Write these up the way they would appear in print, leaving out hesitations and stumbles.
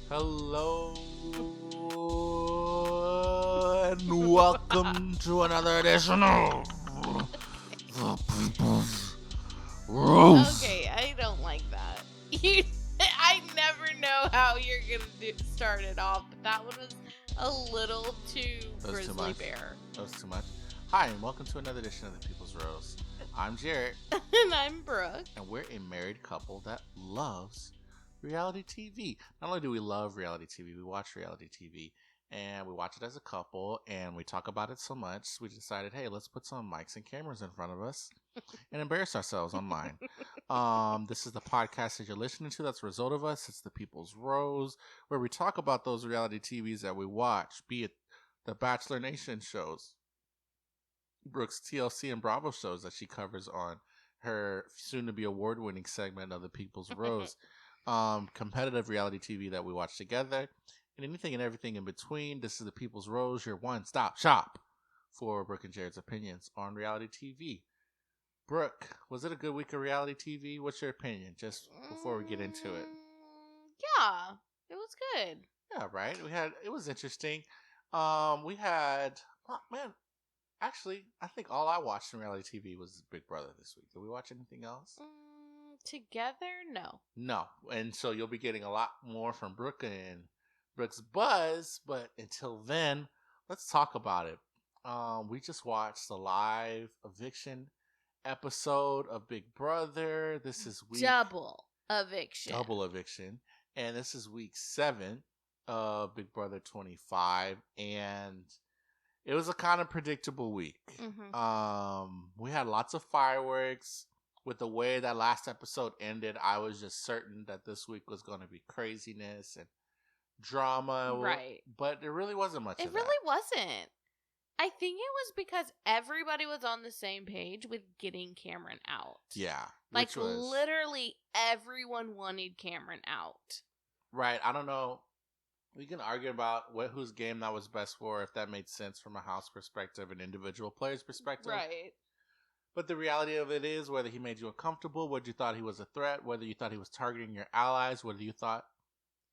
Hello and welcome to another edition of the People's Roast. Okay, I don't like that. I never know how you're gonna start it off, but that one was a little too That was too grizzly much. bear. That was too much. Hi, and welcome to another edition of the People's Roast. I'm Jarrett, And I'm Brooke. and we're a married couple that loves reality TV. Not only do we love reality TV, we watch reality TV. And we watch it as a couple, and we talk about it so much, we decided, hey, let's put some mics and cameras in front of us and embarrass ourselves online. This is the podcast that you're listening to. That's a result of us. It's the People's Rose, where we talk about those reality TVs that we watch, be it the Bachelor Nation shows, Brooke's TLC and Bravo shows that she covers on her soon-to-be award-winning segment of the People's Rose, competitive reality TV that we watch together, and anything and everything in between. This is the People's Rose, your one-stop shop for Brooke and Jared's opinions on reality TV. Brooke, was it a good week of reality TV? What's your opinion? Just before we get into it. Yeah, it was good. Yeah, right. It was interesting. We had man. Actually, I think all I watched in reality TV was Big Brother this week. Did we watch anything else? Together, no. No. And so you'll be getting a lot more from Brooke and Brooke's Buzz. But until then, let's talk about it. We just watched the live eviction episode of Big Brother. This is week Double eviction. Double Eviction, and this is week 7 of Big Brother 25, and it was a kind of predictable week. We had lots of fireworks. With the way that last episode ended, I was just certain that this week was going to be craziness and drama. Right. But there really wasn't much It of really that. wasn't. I think it was because everybody was on the same page with getting Cameron out. Yeah. Like, literally everyone wanted Cameron out. Right. I don't know. We can argue about whose game that was best for, if that made sense from a house perspective and individual player's perspective. Right. But the reality of it is, whether he made you uncomfortable, whether you thought he was a threat, whether you thought he was targeting your allies, whether you thought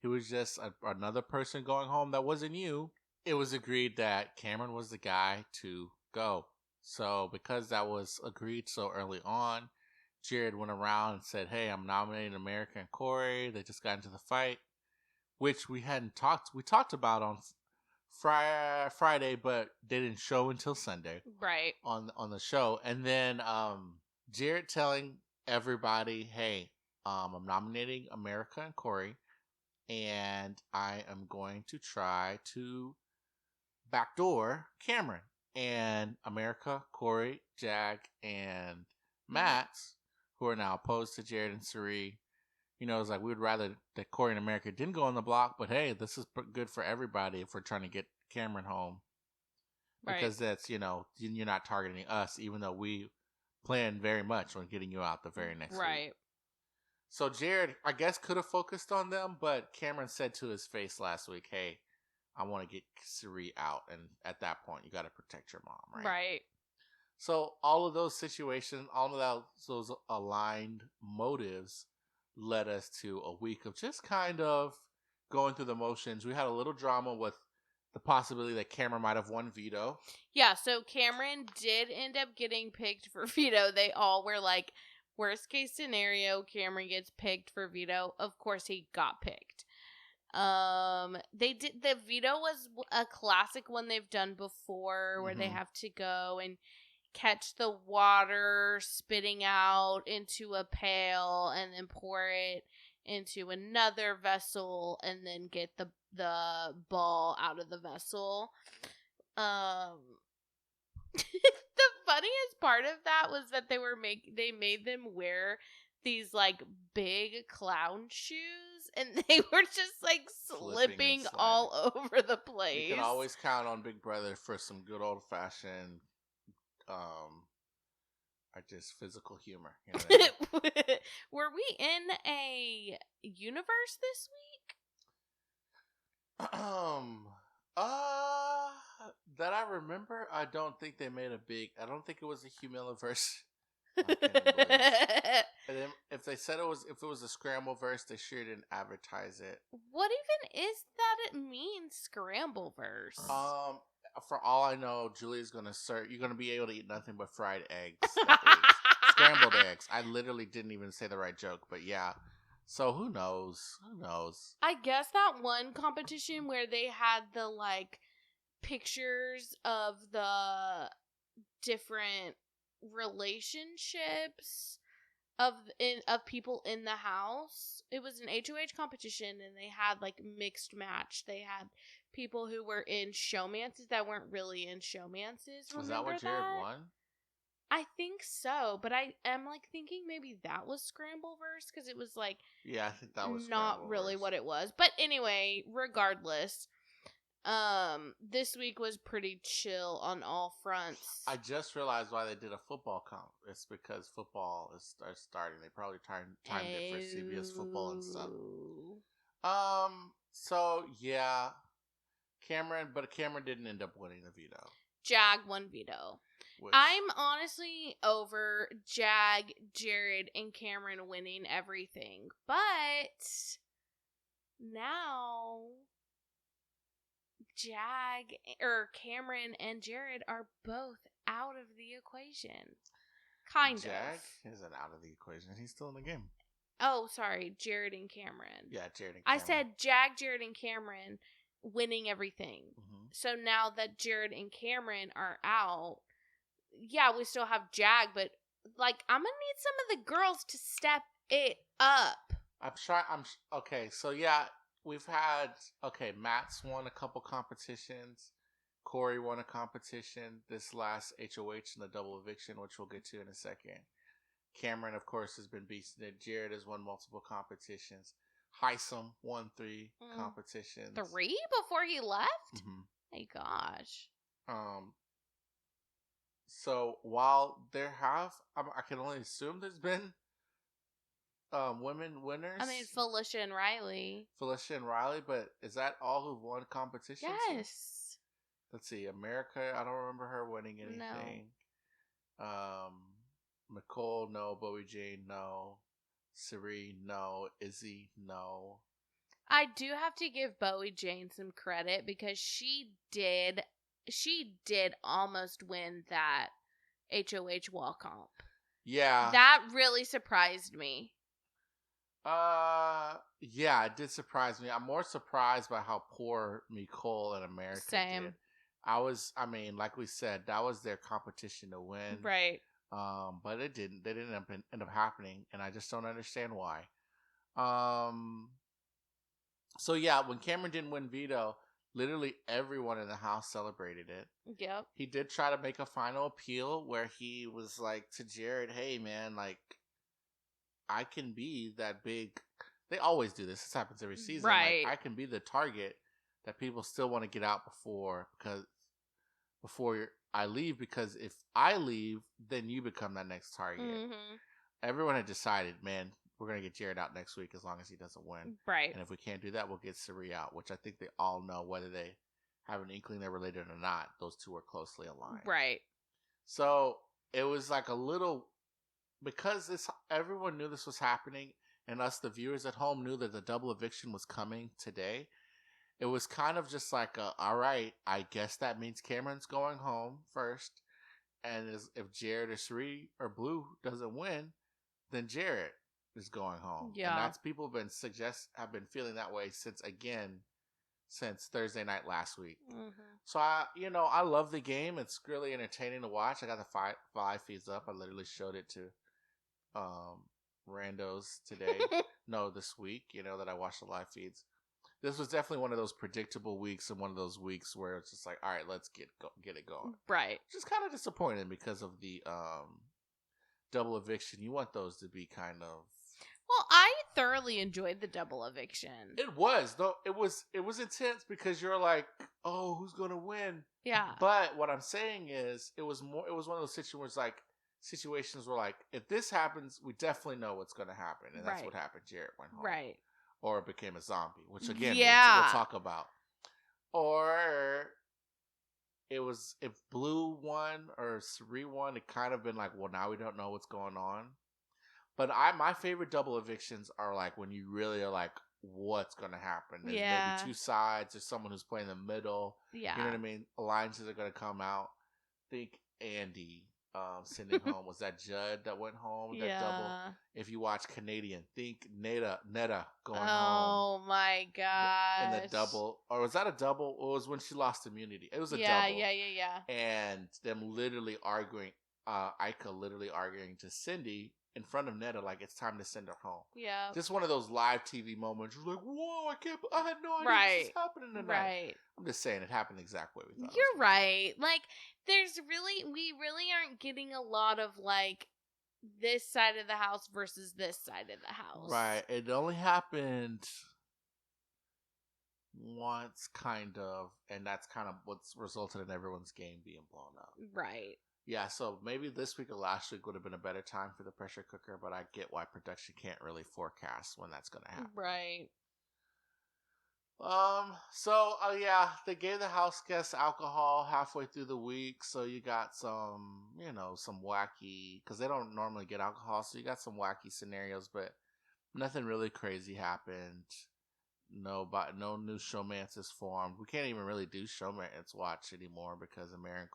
he was just another person going home that wasn't you, it was agreed that Cameron was the guy to go. So because that was agreed so early on, Jared went around and said, hey, I'm nominating America and Corey. They just got into the fight, which we talked about on Friday, but they didn't show until Sunday. Right. On the show. And then Jared telling everybody, hey, I'm nominating America and Corey, and I am going to try to backdoor Cameron. And America, Corey, Jag, and Matt, who are now opposed to Jared and Suri, it's like we would rather that Corey and America didn't go on the block, but hey, this is good for everybody if we're trying to get Cameron home. Because that's, you're not targeting us, even though we plan very much on getting you out the very next week. Right. So Jared, I guess, could have focused on them, but Cameron said to his face last week, hey, I want to get Suri out. And at that point, you got to protect your mom, right? Right. So all of those situations, all of those aligned motives led us to a week of just kind of going through the motions. We had a little drama with the possibility that Cameron might have won veto. Yeah, so Cameron did end up getting picked for veto. They all were like, worst case scenario, Cameron gets picked for veto. Of course, he got picked. The veto was a classic one they've done before, where they have to go and catch the water spitting out into a pail and then pour it into another vessel and then get the ball out of the vessel. The funniest part of that was that they made them wear these like big clown shoes, and they were just like slipping all over the place. You can always count on Big Brother for some good old fashioned just physical humor. You know what I mean? Were we in a universe this week? That I remember, I don't think they made I don't think it was a Humiliverse I can't even believe it. And then if it was a scramble verse, they sure didn't advertise it. What even is that? It means scramble verse. For all I know, Julia's gonna serve. You're gonna be able to eat nothing but fried eggs that week. Scrambled eggs. I literally didn't even say the right joke, but yeah. So who knows? Who knows? I guess that one competition where they had the like pictures of the different relationships of people in the house. It was an HOH competition, and they had like mixed match. They had people who were in showmances that weren't really in showmances. Was that what Jared won? I think so, but I am like thinking maybe that was Scrambleverse because it was like I think that was not really what it was. But anyway, regardless, this week was pretty chill on all fronts. I just realized why they did a football comp. It's because football is starting. They probably timed it for CBS football and stuff. So yeah, Cameron didn't end up winning the veto. Jag won veto. I'm honestly over Jag, Jared, and Cameron winning everything. But now Cameron and Jared are both out of the equation. Jag isn't out of the equation. He's still in the game. Oh, sorry. Jared and Cameron. Yeah, Jared and Cameron. I said Jag, Jared, and Cameron winning everything. Mm-hmm. So now that Jared and Cameron are out, yeah, we still have Jag, but like I'm gonna need some of the girls to step it up. Okay. So yeah, we've had Matt's won a couple competitions. Corey won a competition this last HOH in the double eviction, which we'll get to in a second. Cameron, of course, has been beasting it. Jared has won multiple competitions. Heisem won 3 competitions. 3 before he left? Mm-hmm. My gosh. So while there I can only assume there's been women winners. I mean, Felicia and Riley, but is that all who've won competitions? Yes. Let's see. America, I don't remember her winning anything. No. Nicole, no. Bowie Jane, no. Siri, no. Izzy, no. I do have to give Bowie Jane some credit because she did almost win that HOH wall comp. Yeah. That really surprised me. Yeah, it did surprise me. I'm more surprised by how poor Nicole and America did. Like we said, that was their competition to win. Right. But it didn't. They didn't end up happening, and I just don't understand why. So yeah, when Cameron didn't win veto, literally everyone in the house celebrated it. Yep. He did try to make a final appeal where he was like to Jared, "Hey man, like I can be that big." They always do this. This happens every season. Right. Like, I can be the target that people still want to get out before I leave, because if I leave, then you become that next target. Mm-hmm. Everyone had decided, man, we're going to get Jared out next week as long as he doesn't win. Right. And if we can't do that, we'll get Siri out, which I think they all know, whether they have an inkling they're related or not. Those two are closely aligned. Right. So it was like a little, because everyone knew this was happening, and us, the viewers at home, knew that the double eviction was coming today. It was kind of just like, all right, I guess that means Cameron's going home first. And if Jared or Sheree or Blue doesn't win, then Jared is going home. Yeah. And that's people have been feeling that way since Thursday night last week. Mm-hmm. So I love the game. It's really entertaining to watch. I got the live feeds up. I literally showed it to randos today. No, this week, that I watched the live feeds. This was definitely one of those predictable weeks, and one of those weeks where it's just like, all right, let's get it going. Right. Just kind of disappointing because of the double eviction. You want those to be kind of. Well, I thoroughly enjoyed the double eviction. It was, though. It was intense because you're like, oh, who's gonna win? Yeah. But what I'm saying is, it was one of those situations where like, if this happens, we definitely know what's gonna happen, and that's what happened. Jared went home. Right. Or it became a zombie, which again, we'll talk about. Or if Blue won or Sri won, it kind of been like, well, now we don't know what's going on. But my favorite double evictions are like when you really are like, what's going to happen? There's maybe two sides. There's someone who's playing the middle. Yeah. You know what I mean? Alliances are going to come out. Think Andy sending home. Was that Judd that went home? That double? If you watch Canadian, think Netta going home. Oh my gosh. In the double. Or was that a double? Or was when she lost immunity? It was a double. Yeah. And them literally arguing, Ika literally arguing to Cindy in front of Netta, like it's time to send her home. Yeah. Just one of those live TV moments. You're like, whoa, I had no idea this is happening tonight. Right. I'm just saying it happened the exact way we thought. You're right. Like, we really aren't getting a lot of like this side of the house versus this side of the house. Right. It only happened once, kind of, and that's kind of what's resulted in everyone's game being blown up. Right. Yeah, so maybe this week or last week would have been a better time for the pressure cooker, but I get why production can't really forecast when that's going to happen. Right. Yeah, they gave the house guests alcohol halfway through the week, so you got some, some wacky, because they don't normally get alcohol, so you got some wacky scenarios, but nothing really crazy happened. No new showmances formed. We can't even really do showmance watch anymore because America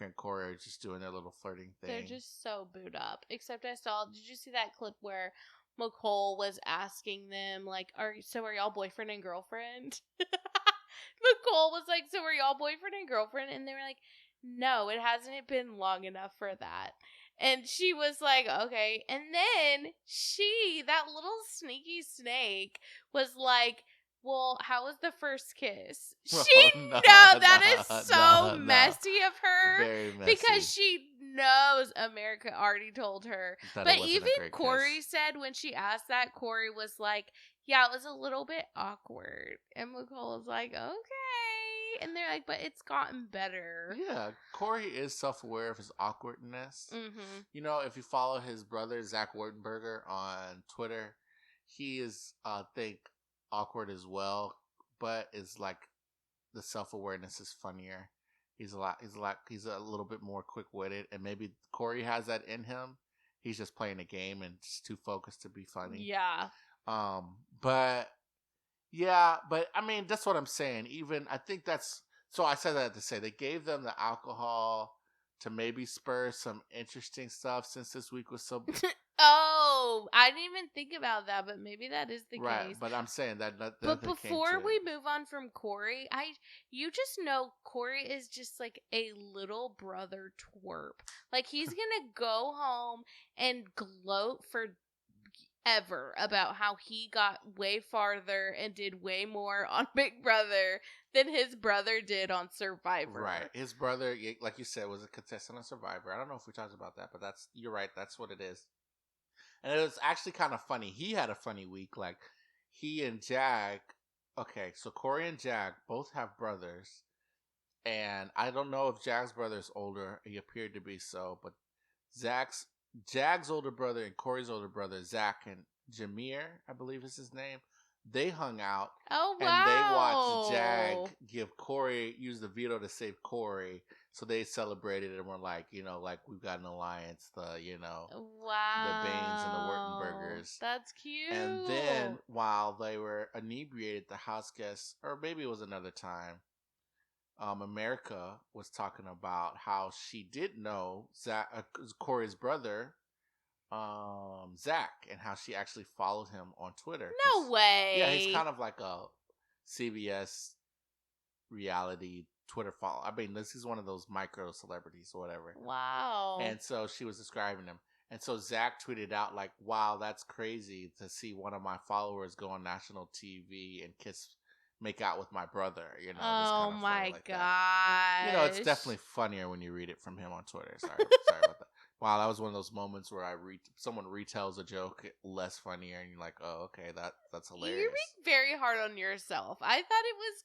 and Corey are just doing their little flirting thing. They're just so booed up. Except did you see that clip where Nicole was asking them, like, are y'all boyfriend and girlfriend? Nicole was like, so are y'all boyfriend and girlfriend? And they were like, no, it hasn't been long enough for that. And she was like, okay. And then that little sneaky snake, was like, well, how was the first kiss? That is so messy of her. Very messy. Because she knows America already told her. But even Corey said when she asked that, Corey was like, yeah, it was a little bit awkward. And Nicole was like, okay. And they're like, but it's gotten better. Yeah, Corey is self-aware of his awkwardness. Mm-hmm. If you follow his brother, Zach Wertenberger, on Twitter, he is, think, awkward as well, but is like the self-awareness is funnier. He's a little bit more quick-witted, and maybe Corey has that in him. He's just playing a game and just too focused to be funny. Yeah. But I mean, that's what I'm saying. I think that's, so I said that to say they gave them the alcohol to maybe spur some interesting stuff since this week was so Oh, I didn't even think about that, but maybe that is the right, case. But I'm saying that but before we move on from Corey, you just know Corey is just like a little brother twerp. Like, he's gonna go home and gloat forever about how he got way farther and did way more on Big Brother than his brother did on Survivor. Right, his brother, like you said, was a contestant on Survivor. I don't know if we talked about that, but you're right. That's what it is. And it was actually kind of funny. He had a funny week. Like, he and Jag, okay, so Corey and Jag both have brothers. And I don't know if Jag's brother is older. He appeared to be so. But Jag's older brother and Corey's older brother, Zach and Jameer, I believe is his name, they hung out. Oh, wow. And they watched Jag give Corey, use the veto to save Corey. So they celebrated and were like, like we've got an alliance, wow, the Baines and the Wertenbergers. That's cute. And then while they were inebriated, the house guests, or maybe it was another time, America was talking about how she did know Corey's brother, Zach, and how she actually followed him on Twitter. No way. Yeah, he's kind of like a CBS reality Twitter follow. I mean, this is one of those micro celebrities or whatever. Wow. And so she was describing him. And so Zach tweeted out like, wow, that's crazy to see one of my followers go on national TV and make out with my brother, Oh my like gosh. It's definitely funnier when you read it from him on Twitter. Sorry about that. Wow, that was one of those moments where someone retells a joke less funnier, and you're like, oh, okay, that's hilarious. You're being very hard on yourself. I thought it was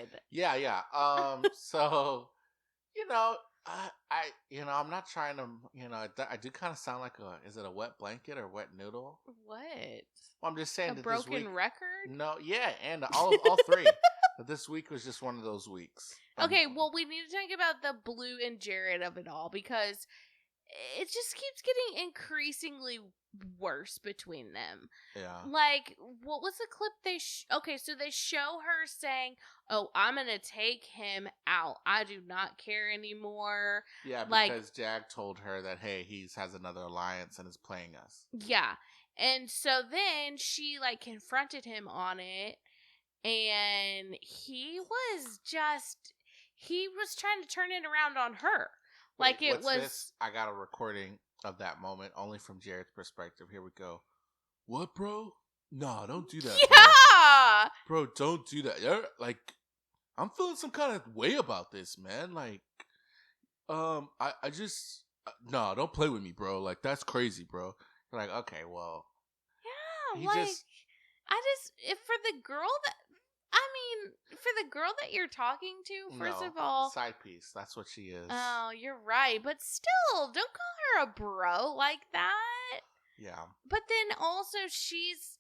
good. Yeah. So, I'm not trying to, I do kind of sound like is it a wet blanket or wet noodle? What? Well, I'm just saying a broken record? No, yeah, and all three. But this week was just one of those weeks. Okay, well, we need to talk about the Blue and Jarrett of it all because it just keeps getting increasingly worse between them. Yeah. Like, what was the clip they okay, so they show her saying, "Oh, I'm going to take him out. I do not care anymore." Yeah, like, because Jag told her that, hey, he has another alliance and is playing us. Yeah. And so then she, like, confronted him on it, and he was trying to turn it around on her. Like, Wait, it what's was... this? I got a recording of that moment, only from Jarrett's perspective. Here we go. What, bro? Nah, don't do that, Yeah! Bro, don't do that. Like, I'm feeling some kind of way about this, man. Like, I just... Nah, don't play with me, bro. Like, that's crazy, bro. You're like, okay, well... Yeah, like... If for the girl that... for the girl that you're talking to, first of all... side piece. That's what she is. Oh, you're right. But still, don't call her a bro like that. Yeah. But then also she's...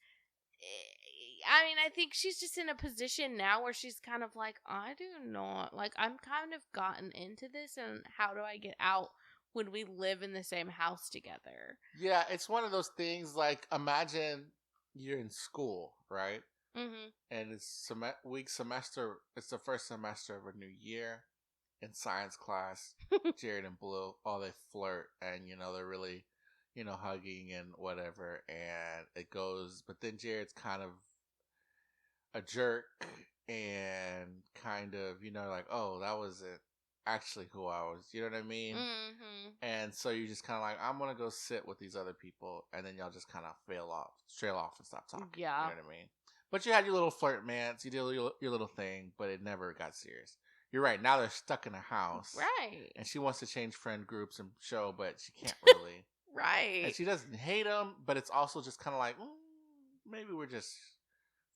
I think she's just in a position now where she's kind of like, I do not... Like, I'm kind of gotten into this, and how do I get out when we live in the same house together? Yeah, it's one of those things, like, imagine you're in school, right? Mm-hmm. And it's semester. It's the first semester of a new year. In science class, Jarrett and Blue, they flirt, and they're really, hugging and whatever. And it goes, but then Jarrett's kind of a jerk and kind of, like, oh, that wasn't actually who I was. You know what I mean? Mm-hmm. And so you're just kind of like, I'm gonna go sit with these other people, and then y'all just kind of trail off, and stop talking. Yeah, you know what I mean. But you had your little flirt, man. So you did your little thing, but it never got serious. You're right. Now they're stuck in a house. Right. And she wants to change friend groups and show, but she can't really. Right. And she doesn't hate him, but it's also just kind of like, maybe we're just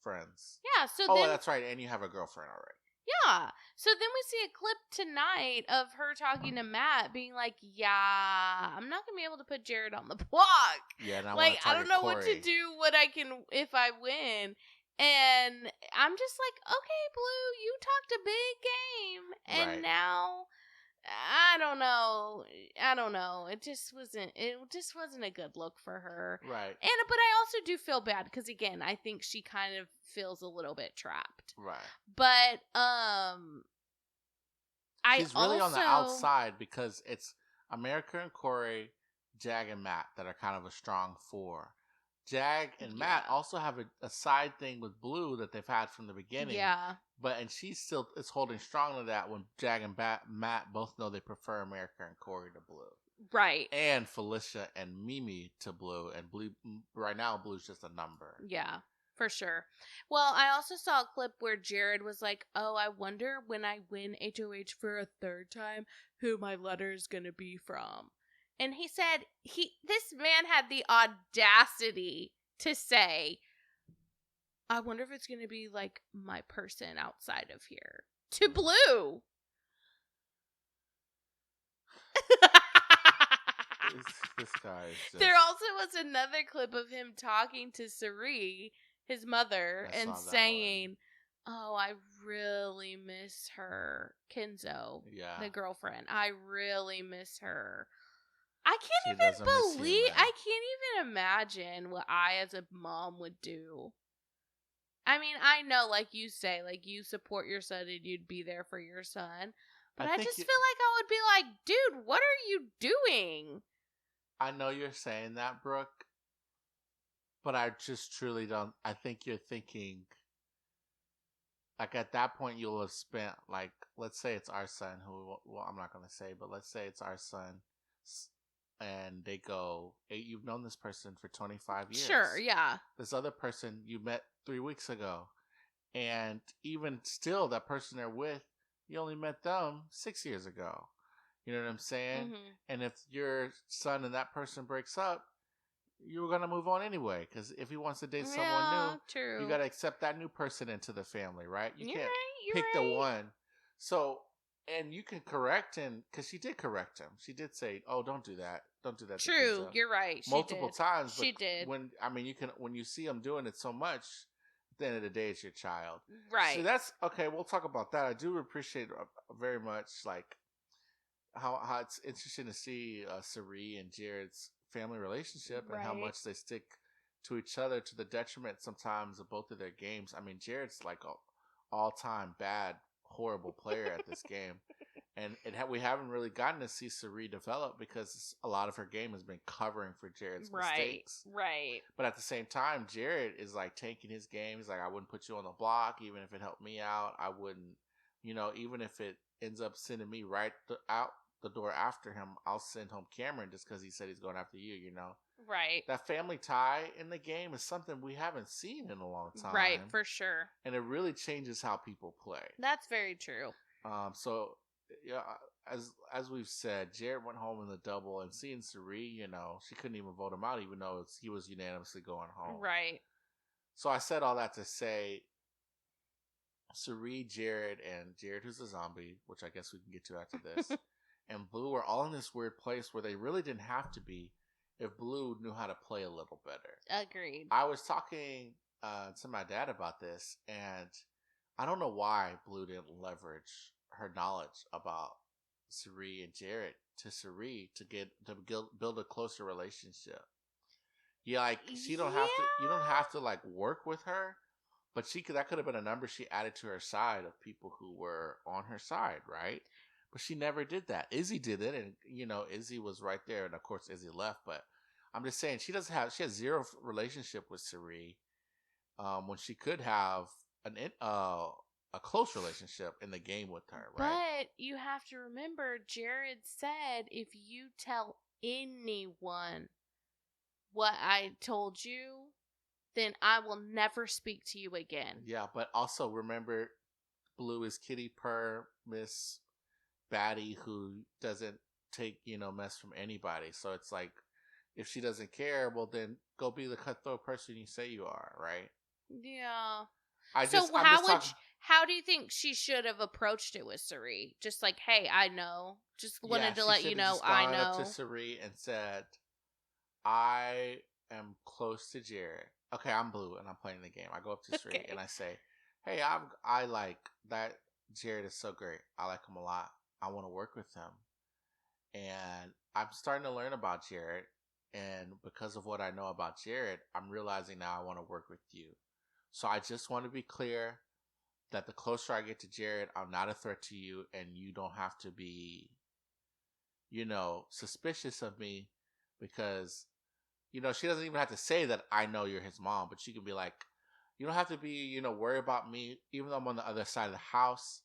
friends. Yeah. So that's right. And you have a girlfriend already. Yeah. So then we see a clip tonight of her talking to Matt, being like, yeah, I'm not going to be able to put Jarrett on the block. Yeah. And I don't know what to do, if I win. And I'm just like, okay, Blue, you talked a big game, and now I don't know. It just wasn't a good look for her. Right. But I also do feel bad because, again, I think she kind of feels a little bit trapped. Right. But she's really on the outside because it's America and Corey, Jag and Matt that are kind of a strong four. Jag and Matt also have a side thing with Blue that they've had from the beginning. Yeah. And she still is holding strong to that when Jag and Matt both know they prefer America and Corey to Blue. Right. And Felicia and Mimi to Blue. And Blue, right now, Blue's just a number. Yeah, for sure. Well, I also saw a clip where Jarrett was like, oh, I wonder when I win HOH for a third time who my letter is going to be from. And he said this man had the audacity to say, I wonder if it's going to be like my person outside of here. To Blue. This guy is just... There also was another clip of him talking to Sari, his mother, and saying, oh, I really miss her. Kenzo, the girlfriend. I really miss her. I can't even imagine what I as a mom would do. I mean, I know, like you say, like you support your son and you'd be there for your son. But I just feel like I would be like, dude, what are you doing? I know you're saying that, Brooke. But I just truly don't. I think you're thinking, like at that point you'll have spent, like, let's say it's our son who, well, I'm not going to say, but let's say it's our son. And they go, hey, you've known this person for 25 years. Sure, yeah. This other person you met 3 weeks ago. And even still, that person they're with, you only met them 6 years ago. You know what I'm saying? Mm-hmm. And if your son and that person breaks up, you're going to move on anyway. Because if he wants to date someone new, you got to accept that new person into the family, right? You can't pick the one. So... And you can correct him, because she did correct him. She did say, "Oh, don't do that. Don't do that." True, you're right. Multiple times. She did. When you see him doing it so much, the end of the day, it's your child. Right. So that's okay. We'll talk about that. I do appreciate very much like how it's interesting to see Sari and Jarrett's family relationship and how much they stick to each other to the detriment sometimes of both of their games. I mean, Jarrett's like a all-time bad, horrible player at this game. And we haven't really gotten to see Sari develop because a lot of her game has been covering for Jarrett's mistakes. Right. But at the same time, Jarrett is like tanking his game. He's like, I wouldn't put you on the block, even if it helped me out. I wouldn't, even if it ends up sending me out the door after him, I'll send home Cameron just because he said he's going after you, Right. That family tie in the game is something we haven't seen in a long time. Right, for sure. And it really changes how people play. That's very true. So, yeah, as we've said, Jarrett went home in the double, and seeing Sari, she couldn't even vote him out, even though he was unanimously going home. Right. So I said all that to say, Sari, Jarrett, and Jarrett, who's a zombie, which I guess we can get to after this, and Blue are all in this weird place where they really didn't have to be if Blue knew how to play a little better. Agreed. I was talking to my dad about this, and I don't know why Blue didn't leverage her knowledge about Sari and Jarrett to Sari to build a closer relationship. Yeah, like you don't have to like work with her, but that could have been a number she added to her side of people who were on her side, right? But she never did that. Izzy did it, and Izzy was right there, and of course Izzy left. But I'm just saying she has zero relationship with Sari, when she could have a close relationship in the game with her, right? But you have to remember, Jared said, if you tell anyone what I told you, then I will never speak to you again. Yeah, but also remember, Blue is Kitty Purr, Miss Batty, who doesn't take mess from anybody. So it's like, if she doesn't care, well then go be the cutthroat person you say you are, right? Yeah. How do you think she should have approached it with Sari? Just like, hey, I know. Just wanted to let you know I know. Up to Sari and said, I am close to Jarrett. Okay, I'm Blue and I'm playing the game. I go up to Sari and I say, hey, I like that Jarrett is so great. I like him a lot. I want to work with him. And I'm starting to learn about Jarrett. And because of what I know about Jarrett, I'm realizing now I want to work with you. So I just want to be clear that the closer I get to Jarrett, I'm not a threat to you, and you don't have to be, suspicious of me, because, she doesn't even have to say that I know you're his mom, but she can be like, you don't have to be, worried about me, even though I'm on the other side of the house.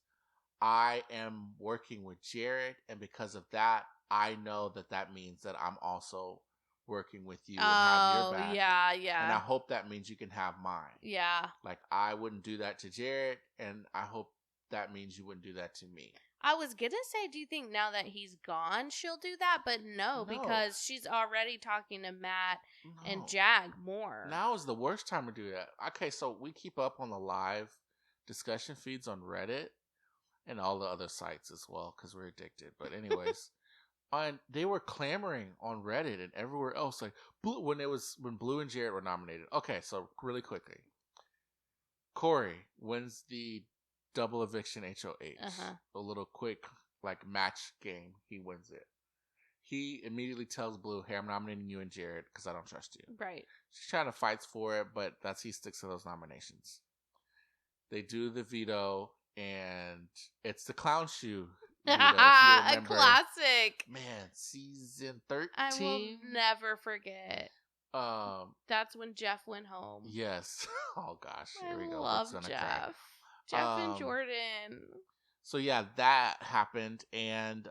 I am working with Jarrett, and because of that, I know that means that I'm also working with you and have your back. Yeah. And I hope that means you can have mine. Yeah. Like, I wouldn't do that to Jarrett, and I hope that means you wouldn't do that to me. I was gonna say, do you think now that he's gone, she'll do that? But no, because she's already talking to Matt and Jag more. Now is the worst time to do that. Okay, so we keep up on the live discussion feeds on Reddit and all the other sites as well, because we're addicted. But anyways, they were clamoring on Reddit and everywhere else, like when Blue and Jarrett were nominated. Okay, so really quickly, Corey wins the Double Eviction HOH. A little quick like match game. He wins it. He immediately tells Blue, hey, I'm nominating you and Jarrett because I don't trust you. Right. She's trying to fight for it, but he sticks to those nominations. They do the veto, and it's the clown shoe veto. A classic. Man, season 13. I will never forget. That's when Jeff went home. Yes. Oh gosh, here we go. I love Jeff. Jeff and Jordan. So yeah, that happened, and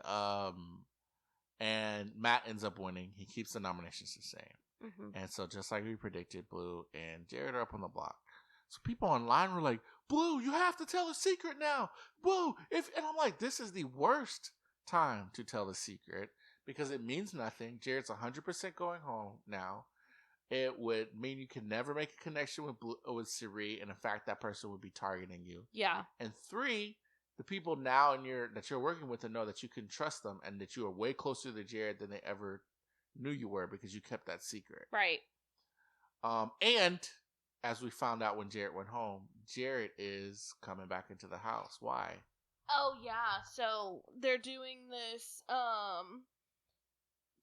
Matt ends up winning. He keeps the nominations the same. And so just like we predicted, Blue and Jarrett are up on the block. So people online were like, Blue, you have to tell a secret now. Blue, and I'm like, this is the worst time to tell a secret because it means nothing. Jarrett's 100% going home now. It would mean you can never make a connection with Sari, and in fact, that person would be targeting you. Yeah. And 3, the people now that you're working with to know that you can trust them and that you are way closer to Jarrett than they ever knew you were because you kept that secret. Right. And as we found out when Jarrett went home, Jarrett is coming back into the house. Why? Oh yeah, so they're doing this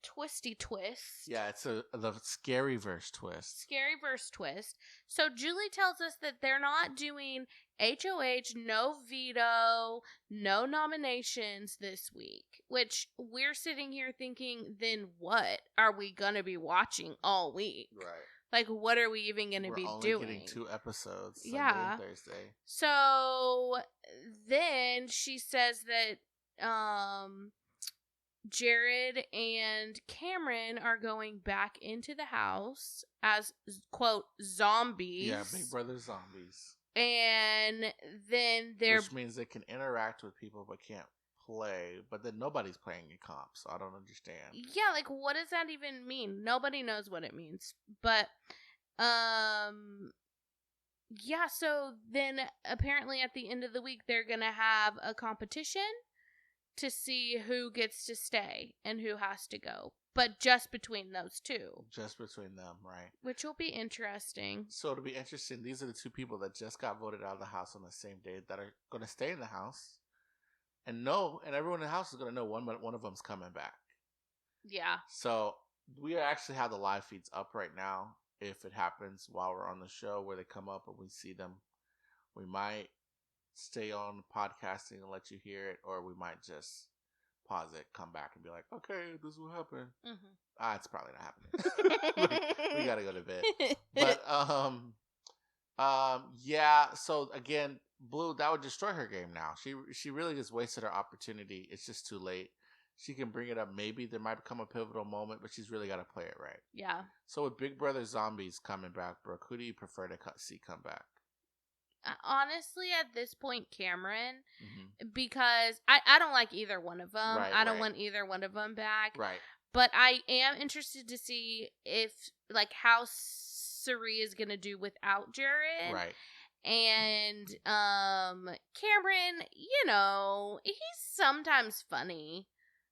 twisty twist. Yeah, it's the scary verse twist. Scary verse twist. So Julie tells us that they're not doing HOH, no veto, no nominations this week. Which we're sitting here thinking, then what are we gonna be watching all week? Right. Like, what are we even gonna be doing? We're only getting 2 episodes. Sunday Yeah. and Thursday. So then she says that Jared and Cameron are going back into the house as, quote, zombies. Yeah, Big Brother zombies. And then which means they can interact with people but can't play. But then nobody's playing in comp, so I don't understand. Yeah, like, what does that even mean? Nobody knows what it means. But, yeah, so then apparently at the end of the week, they're going to have a competition to see who gets to stay and who has to go. But just between those two. Just between them, right. Which will be interesting. So it'll be interesting. These are the 2 people that just got voted out of the house on the same day that are going to stay in the house. And everyone in the house is going to know one of them's coming back. Yeah. So we actually have the live feeds up right now. If it happens while we're on the show where they come up and we see them, we might stay on podcasting and let you hear it, or we might just pause it, come back, and be like, okay, this will happen. Mm-hmm. It's probably not happening. we gotta go to bed. But yeah. So again, Blue, that would destroy her game now. She really just wasted her opportunity. It's just too late. She can bring it up. Maybe there might become a pivotal moment, but she's really got to play it right. Yeah. So with Big Brother Zombies coming back, Brooke, who do you prefer to see come back? Honestly, at this point, Cameron, because I don't like either one of them. Right, I don't want either one of them back. Right. But I am interested to see if, like, how Suri is going to do without Jarrett. Right. And Cameron, he's sometimes funny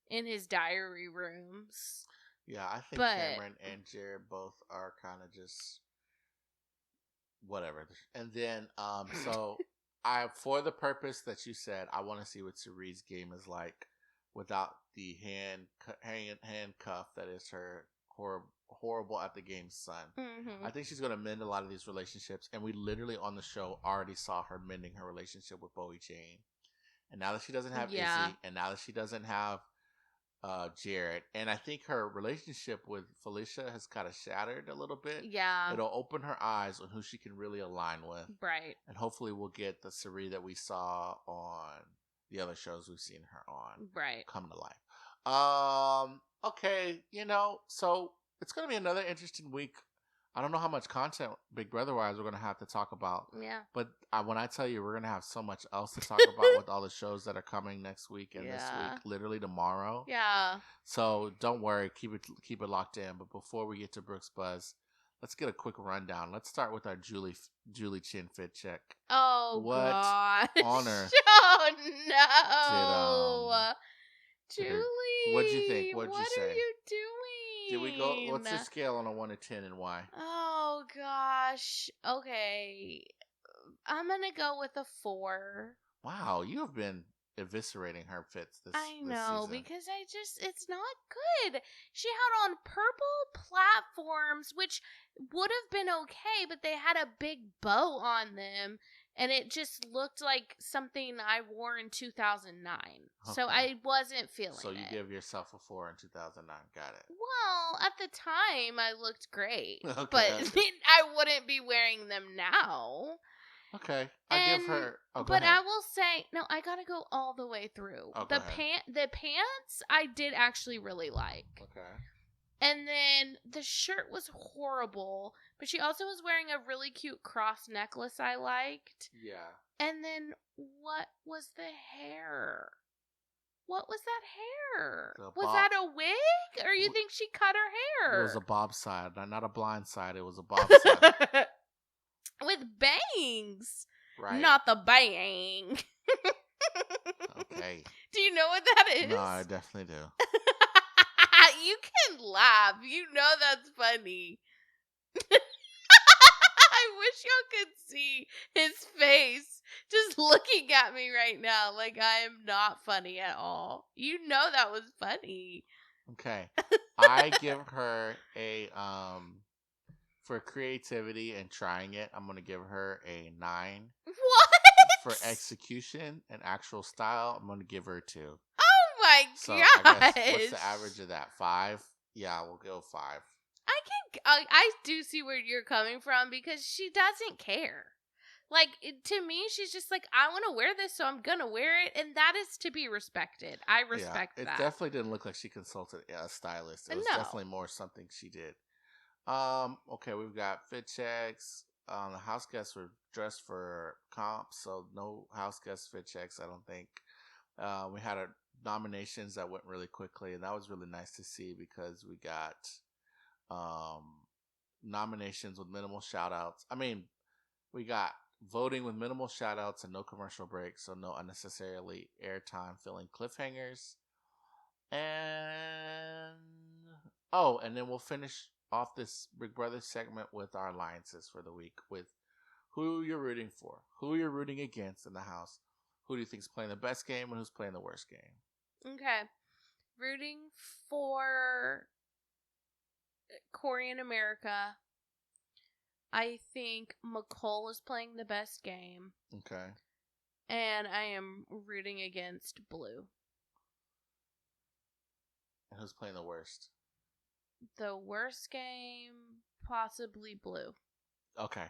in his diary rooms. Yeah, I think Cameron and Jarrett both are kind of just whatever. And then, so for the purpose that you said, I want to see what Suri's game is like without the handcuff that is her horrible at the game son. Mm-hmm. I think she's going to mend a lot of these relationships, and we literally on the show already saw her mending her relationship with Bowie Jane. And now that she doesn't have Izzy, and now that she doesn't have Jarrett, and I think her relationship with Felicia has kind of shattered a little bit. Yeah. It'll open her eyes on who she can really align with. Right. And hopefully we'll get the Suri that we saw on the other shows we've seen her on. Right. Come to life. Okay, so it's going to be another interesting week. I don't know how much content, Big Brother-wise, we're going to have to talk about. Yeah. But when I tell you, we're going to have so much else to talk about with all the shows that are coming next week and this week, literally tomorrow. Yeah. So don't worry, keep it locked in. But before we get to Brooke's Buzz, let's get a quick rundown. Let's start with our Julie Chin fit check. Oh, what gosh. honor? Oh, no. Julie. What'd you think? What'd you say? What are you doing? Did we go? What's your scale on a 1 to 10 and why? Oh gosh. Okay. I'm gonna go with a 4. Wow, you have been eviscerating her fits this I know, this season. because it's not good. She had on purple platforms, which would have been okay, but they had a big bow on them. And it just looked like something I wore in 2009. Okay. So I wasn't feeling it. So you give yourself a 4 in 2009. Got it. Well, at the time, I looked great. Okay. But I wouldn't be wearing them now. Okay. I give her... Oh, but ahead. I will say... No, I gotta go all the way through. Oh, the pants, I did actually really like. Okay. And then the shirt was horrible, but she also was wearing a really cute cross necklace I liked. Yeah. And then what was the hair? What was that hair? Was that a wig? Or you think she cut her hair? It was a bob side. Not a blind side. It was a bob side. With bangs. Right. Not the bang. Okay. Do you know what that is? No, I definitely do. You can laugh. You know that's funny. I wish y'all could see his face just looking at me right now like I am not funny at all. You know that was funny. Okay. I give her a for creativity and trying it, I'm gonna give her a 9. What? For execution and actual style, I'm gonna give her a 2. Oh my So gosh. I guess what's the average of that? 5? Yeah, we'll go 5. I do see where you're coming from because she doesn't care. Like, to me, she's just like, I want to wear this, so I'm going to wear it. And that is to be respected. I respect it that. It definitely didn't look like she consulted a stylist. It was definitely more something she did. Okay, we've got fit checks. The house guests were dressed for comps, so no house guest fit checks, I don't think. We had nominations that went really quickly, and that was really nice to see because we got nominations with minimal shout outs. I mean, we got voting with minimal shout outs and no commercial breaks, so no unnecessarily airtime filling cliffhangers. And and then we'll finish off this Big Brother segment with our alliances for the week, with who you're rooting for, who you're rooting against in the house, who do you think's playing the best game, and who's playing the worst game. Okay. Rooting for Corey in America. I think McCole is playing the best game. Okay. And I am rooting against Blue. And who's playing the worst? The worst game, possibly Blue. Okay.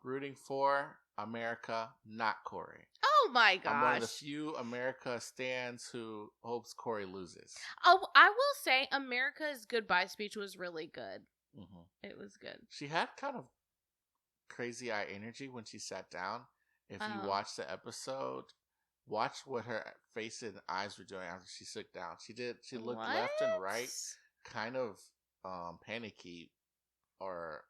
Rooting for America, not Corey. Oh my gosh. I'm one of the few America stans who hopes Corey loses. Oh, I will say America's goodbye speech was really good. Mm-hmm. It was good. She had kind of crazy eye energy when she sat down. If you watch the episode, watch what her face and eyes were doing after she sat down. She looked left and right, kind of panicky, or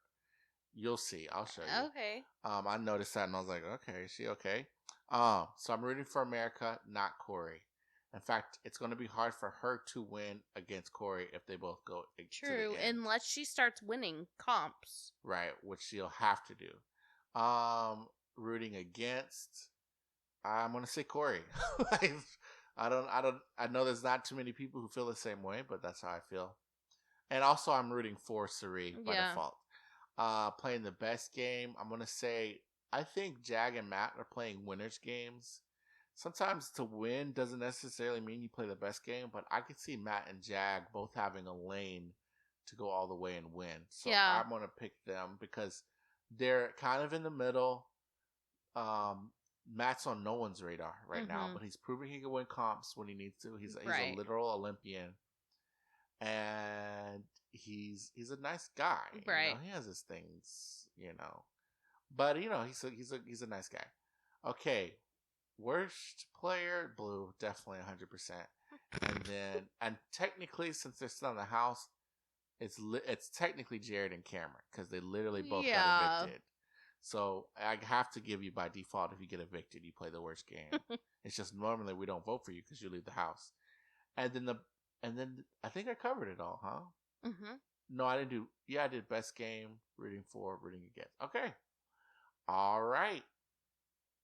you'll see. I'll show you. Okay. I noticed that and I was like, okay, is she okay? So I'm rooting for America, not Corey. In fact, it's going to be hard for her to win against Corey if they both go to the end. Unless she starts winning comps. Right, which she'll have to do. Rooting against, I'm going to say Corey. I know there's not too many people who feel the same way, but that's how I feel. And also I'm rooting for Sari by default. Playing the best game, I'm going to say, I think Jag and Matt are playing winners games. Sometimes to win doesn't necessarily mean you play the best game, but I could see Matt and Jag both having a lane to go all the way and win. So I'm going to pick them because they're kind of in the middle. Matt's on no one's radar right now, but he's proving he can win comps when he needs to. He's a literal Olympian. And he's a nice guy. Right. You know, he has his things, But he's a nice guy. Okay. Worst player, Blue, definitely 100%. And technically, since they're still in the house, it's technically Jarrett and Cameron because they literally both got evicted. So I have to give you by default, if you get evicted, you play the worst game. It's just normally we don't vote for you because you leave the house. And then I think I covered it all, huh? Mm-hmm. No, I didn't do. Yeah, I did best game, rooting for, rooting against. Okay. All right.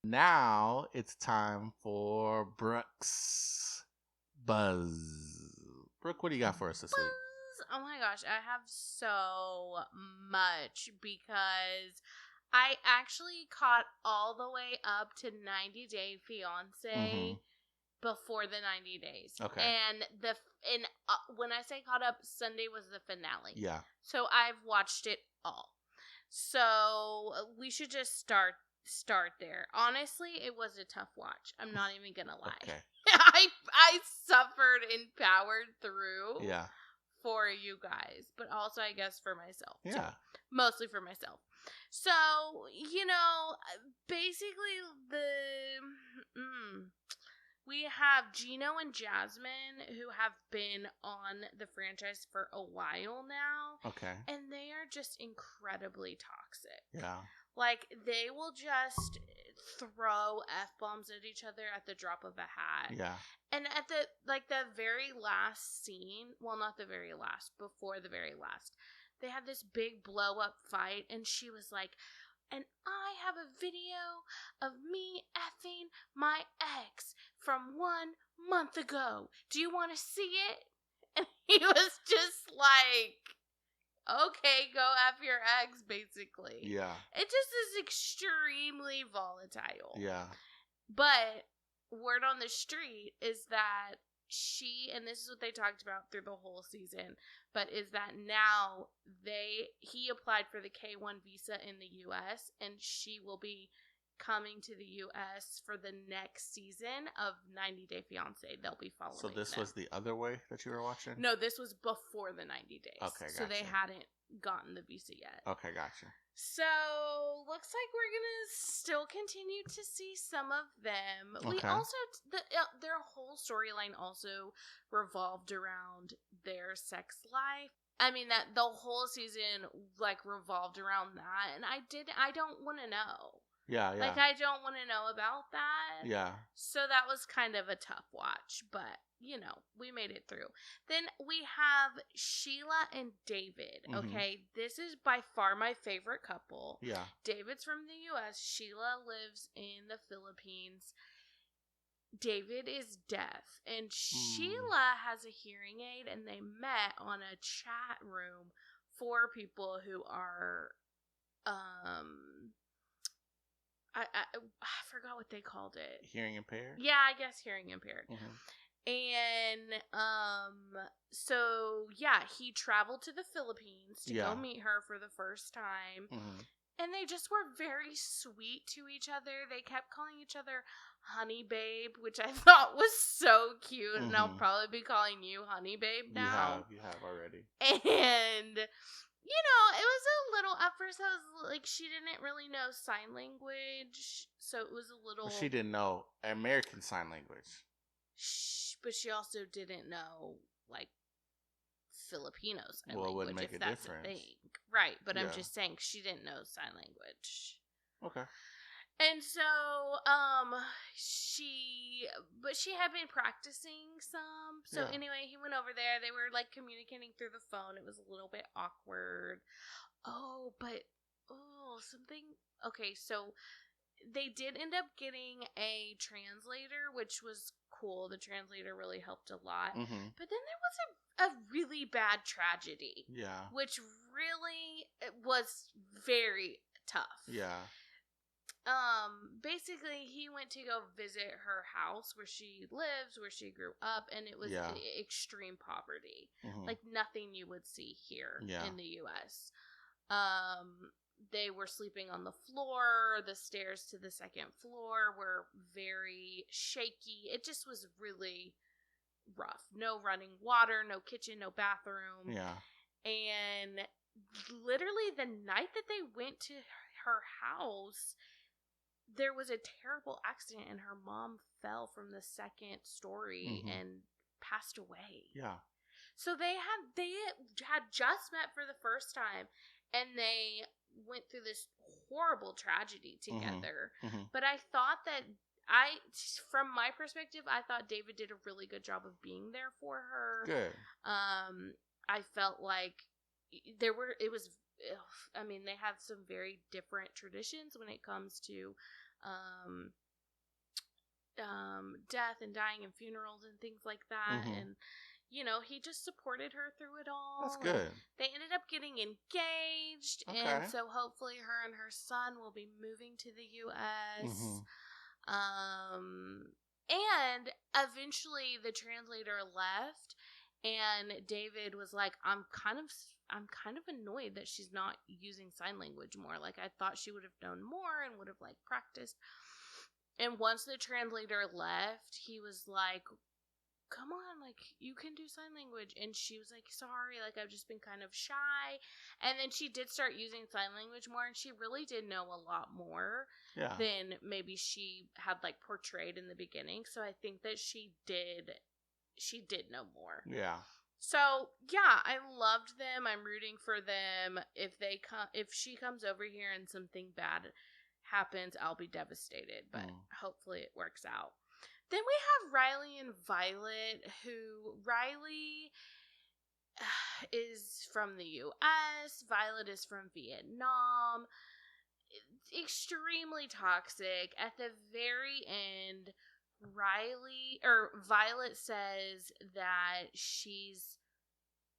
Now it's time for Brooke's Buzz. Brooke, what do you got for us this week? Oh my gosh, I have so much because I actually caught all the way up to 90 Day Fiance before the 90 days. Okay. And when I say caught up, Sunday was the finale. Yeah. So I've watched it all. So we should just start there. Honestly, it was a tough watch. I'm not even gonna lie. Okay. I suffered and powered through. Yeah. For you guys, but also I guess for myself. Yeah. Too. Mostly for myself. So, basically we have Gino and Jasmine who have been on the franchise for a while now. Okay. And they are just incredibly toxic. Yeah. Like, they will just throw F-bombs at each other at the drop of a hat. Yeah. And at the very last scene, well, not the very last, before the very last, they had this big blow up fight, and she was like, and I have a video of me effing my ex from 1 month ago. Do you want to see it? And he was just like, okay, go F your ex, basically. Yeah. It just is extremely volatile. Yeah. But word on the street is that she, and this is what they talked about through the whole season, but is that now he applied for the K-1 visa in the U.S. and she will be coming to the U.S. for the next season of 90 Day Fiance. They'll be following So this them. was the other way that you were watching? No, this was before the 90 days. Okay, gotcha. So they hadn't gotten the visa yet. Okay, gotcha. So, looks like we're gonna still continue to see some of them. Okay. We also, their whole storyline also revolved around their sex life. I mean, that the whole season, like, revolved around that, and I don't want to know. Yeah, yeah. Like, I don't want to know about that. Yeah. So that was kind of a tough watch, but, you know, we made it through. Then we have Sheila and David, okay? This is by far my favorite couple. Yeah. David's from the U.S. Sheila lives in the Philippines. David is deaf, and Sheila has a hearing aid, and they met on a chat room for people who are, I forgot what they called it. Hearing impaired? Yeah, I guess hearing impaired. Mm-hmm. And so yeah, he traveled to the Philippines to go meet her for the first time. Mm-hmm. And they just were very sweet to each other. They kept calling each other honey babe, which I thought was so cute. And I'll probably be calling you honey babe now. You have already. And you know, it was a little, at first I was like, she didn't really know sign language, so it was a little... Well, she didn't know American Sign Language. But she also didn't know, like, Filipino sign well, language, it wouldn't make if a that's difference. a thing. Right, but I'm just saying, she didn't know sign language. Okay. And so, she had been practicing some. So anyway, he went over there. They were like communicating through the phone. It was a little bit awkward. Something. Okay, so they did end up getting a translator, which was cool. The translator really helped a lot. Mm-hmm. But then there was a really bad tragedy. Yeah. Which really was very tough. Yeah. Basically, he went to go visit her house where she lives, where she grew up, and it was extreme poverty. Mm-hmm. Like nothing you would see here in the U.S. They were sleeping on the floor. The stairs to the second floor were very shaky. It just was really rough. No running water, no kitchen, no bathroom. Yeah. And literally the night that they went to her house, there was a terrible accident and her mom fell from the second story and passed away. Yeah. So they had just met for the first time and they went through this horrible tragedy together. But I thought that from my perspective, I thought David did a really good job of being there for her. Good. I felt like they have some very different traditions when it comes to death and dying and funerals and things like that. And you know, he just supported her through it all. That's good. They ended up getting engaged, and so hopefully her and her son will be moving to the U.S. And eventually the translator left, and David was like, I'm kind of annoyed that she's not using sign language more. Like, I thought she would have known more and would have, like, practiced. And once the translator left, he was like, come on, like, you can do sign language. And she was like, sorry, like, I've just been kind of shy. And then she did start using sign language more, and she really did know a lot more than maybe she had, like, portrayed in the beginning. So I think that she did know more. Yeah. So, yeah, I loved them. I'm rooting for them. If she comes over here and something bad happens, I'll be devastated, but hopefully it works out. Then we have Riley and Violet, who Riley, is from the U.S. Violet is from Vietnam. Extremely toxic. At the very end, Violet says that she's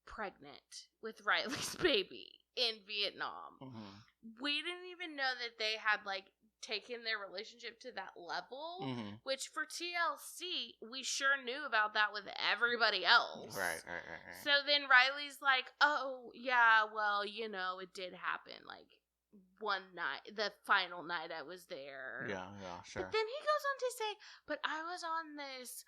pregnant with Riley's baby in Vietnam. Mm-hmm. We didn't even know that they had like taken their relationship to that level, which for TLC we sure knew about that with everybody else. Right. So then Riley's like, oh yeah, well, you know, it did happen like one night, the final night I was there. Yeah, sure. But then he goes on to say, but I was on this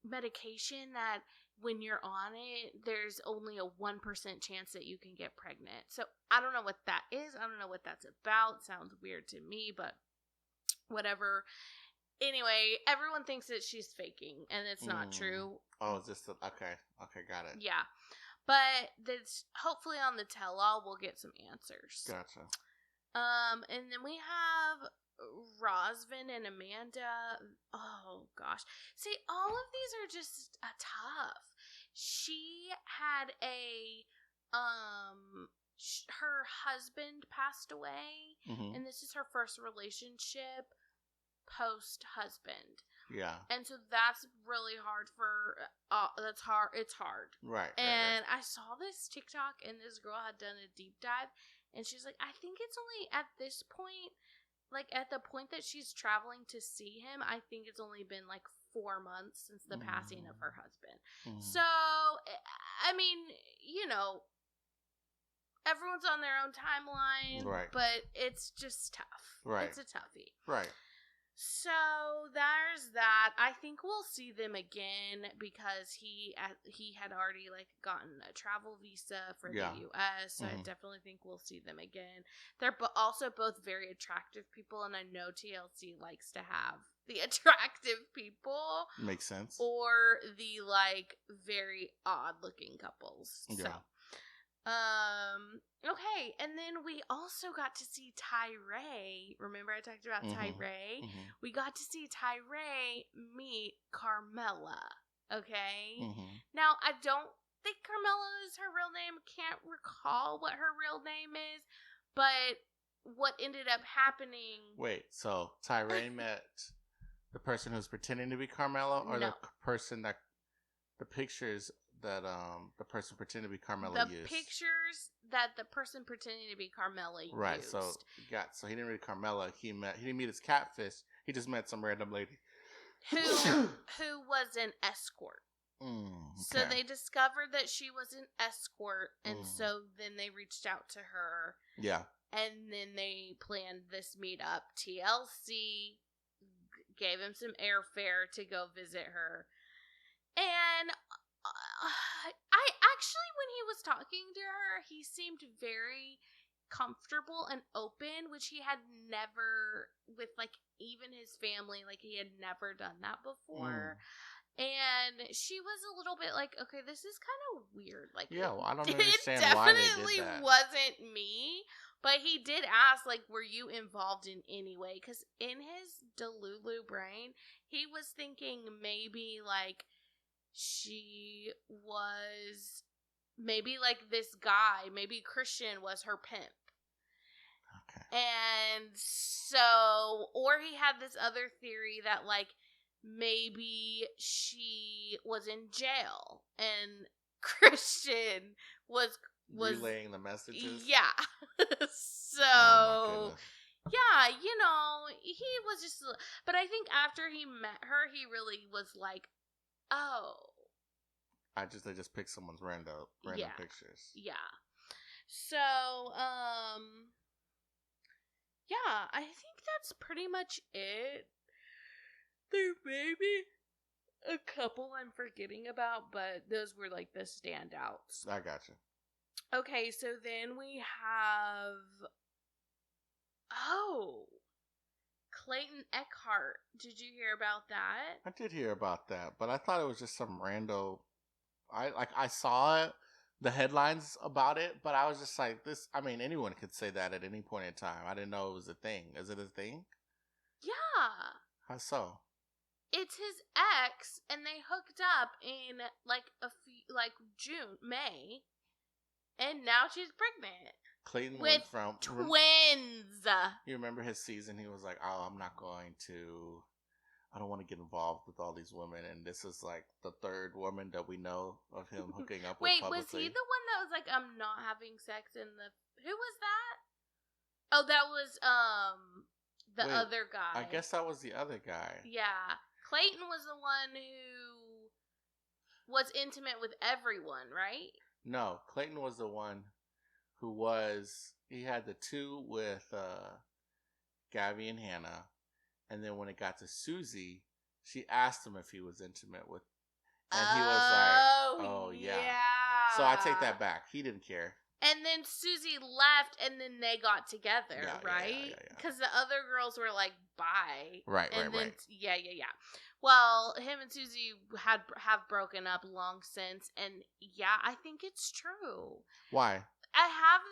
medication that when you're on it, there's only a 1% chance that you can get pregnant. So I don't know what that is. I don't know what that's about. Sounds weird to me, but whatever. Anyway, everyone thinks that she's faking, and it's not true. Oh, just okay, got it. Yeah, but that's hopefully on the tell-all we'll get some answers. Gotcha. And then we have Rosvin and Amanda. Oh gosh, see, all of these are just tough. She had her husband passed away, and this is her first relationship post-husband. Yeah. And so that's really hard for, that's hard, it's hard. Right. And I saw this TikTok, and this girl had done a deep dive, and she's like, I think it's only at this point, like at the point that she's traveling to see him, I think it's only been like 4 months since the passing of her husband. So, I mean, you know, everyone's on their own timeline, right? But it's just tough. Right. It's a toughie. Right. So there's that. I think we'll see them again because he had already like gotten a travel visa for the U.S. So I definitely think we'll see them again. They're also both very attractive people, and I know TLC likes to have the attractive people. Makes sense. Or the like very odd looking couples. Yeah. So. Okay, and then we also got to see Tyree. Remember I talked about Tyree? We got to see Tyree meet Carmela, okay? Now, I don't think Carmela is her real name. Can't recall what her real name is, but what ended up happening... Wait, so Tyree met the person who's pretending to be Carmela, or the person that... the pictures... that the person pretending to be Carmela used. The pictures that the person pretending to be Carmela used. Right, so he didn't meet Carmela. He didn't meet his catfish. He just met some random lady who was an escort. Okay. So they discovered that she was an escort, and so then they reached out to her. Yeah. And then they planned this meetup. TLC gave him some airfare to go visit her. And I actually, when he was talking to her, he seemed very comfortable and open, which he had never, with like even his family, like he had never done that before. And she was a little bit like, okay, this is kind of weird. Like, yeah, well, I don't understand why they did that. It definitely wasn't me. But he did ask, like, were you involved in any way? Because in his Delulu brain, he was thinking maybe like she was, maybe like this guy, maybe Christian was her pimp. Okay. And so, or he had this other theory that like maybe she was in jail and Christian was relaying the messages. Yeah. So yeah, you know, he was just, but I think after he met her, he really was like, oh, they just picked someone's random pictures. Yeah. So, yeah, I think that's pretty much it. There may be a couple I'm forgetting about, but those were like the standouts. I gotcha. Okay, so then we have, Clayton Echard. Did you hear about that? I did hear about that, but I thought it was just some rando. I saw it, the headlines about it, but I was just like, this. I mean, anyone could say that at any point in time. I didn't know it was a thing. Is it a thing? Yeah. How so? It's his ex, and they hooked up in like May, And now she's pregnant. Clayton with went from twins. You remember his season? He was like, "Oh, I don't want to get involved with all these women." And this is like the third woman that we know of him hooking up with. Wait, publicly. was he the one that was like, "I'm not having sex in the"? Who was that? Oh, that was the other guy. I guess that was the other guy. Yeah, Clayton was the one who was intimate with everyone, right? No, Clayton was the one who he had the two with Gabby and Hannah, and then when it got to Susie, she asked him if he was intimate with, and he was like, "Oh yeah." So I take that back. He didn't care. And then Susie left, and then they got together, right? Because the other girls were like, "Bye." Right. Yeah. Well, him and Susie have broken up long since, and yeah, I think it's true. Why? I have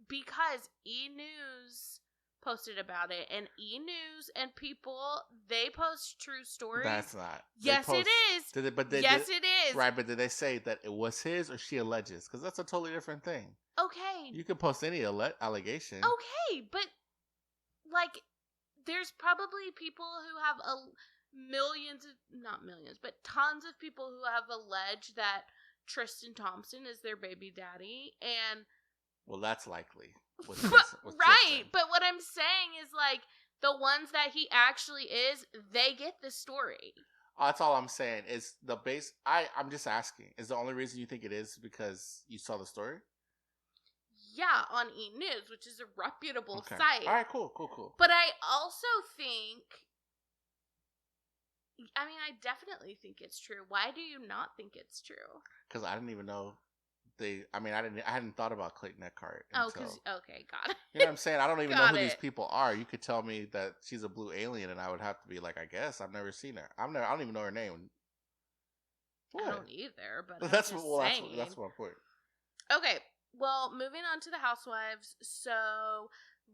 because E! News posted about it, and E! News and people, they post true stories. That's not. Yes, it is. Yes, it is. Right, but did they say that it was his or she alleges? Because that's a totally different thing. Okay. You can post any allegation. Okay, but like, there's probably people who have not millions, but tons of people who have alleged that Tristan Thompson is their baby daddy, and well, that's likely. With right, Tristan. But what I'm saying is, like, the ones that he actually is, they get the story. That's all I'm saying. Is the base? I'm just asking. Is the only reason you think it is because you saw the story? Yeah, on E! News, which is a reputable site. All right, cool. But I also think, I mean, I definitely think it's true. Why do you not think it's true? Because I didn't even know I hadn't thought about Clayton Echard. Okay, got it. You know what I'm saying? I don't even know who these people are. You could tell me that she's a blue alien, and I would have to be like, I guess I've never seen her. I don't even know her name. What? I don't either, but that's my point. Okay, well, moving on to the Housewives. So,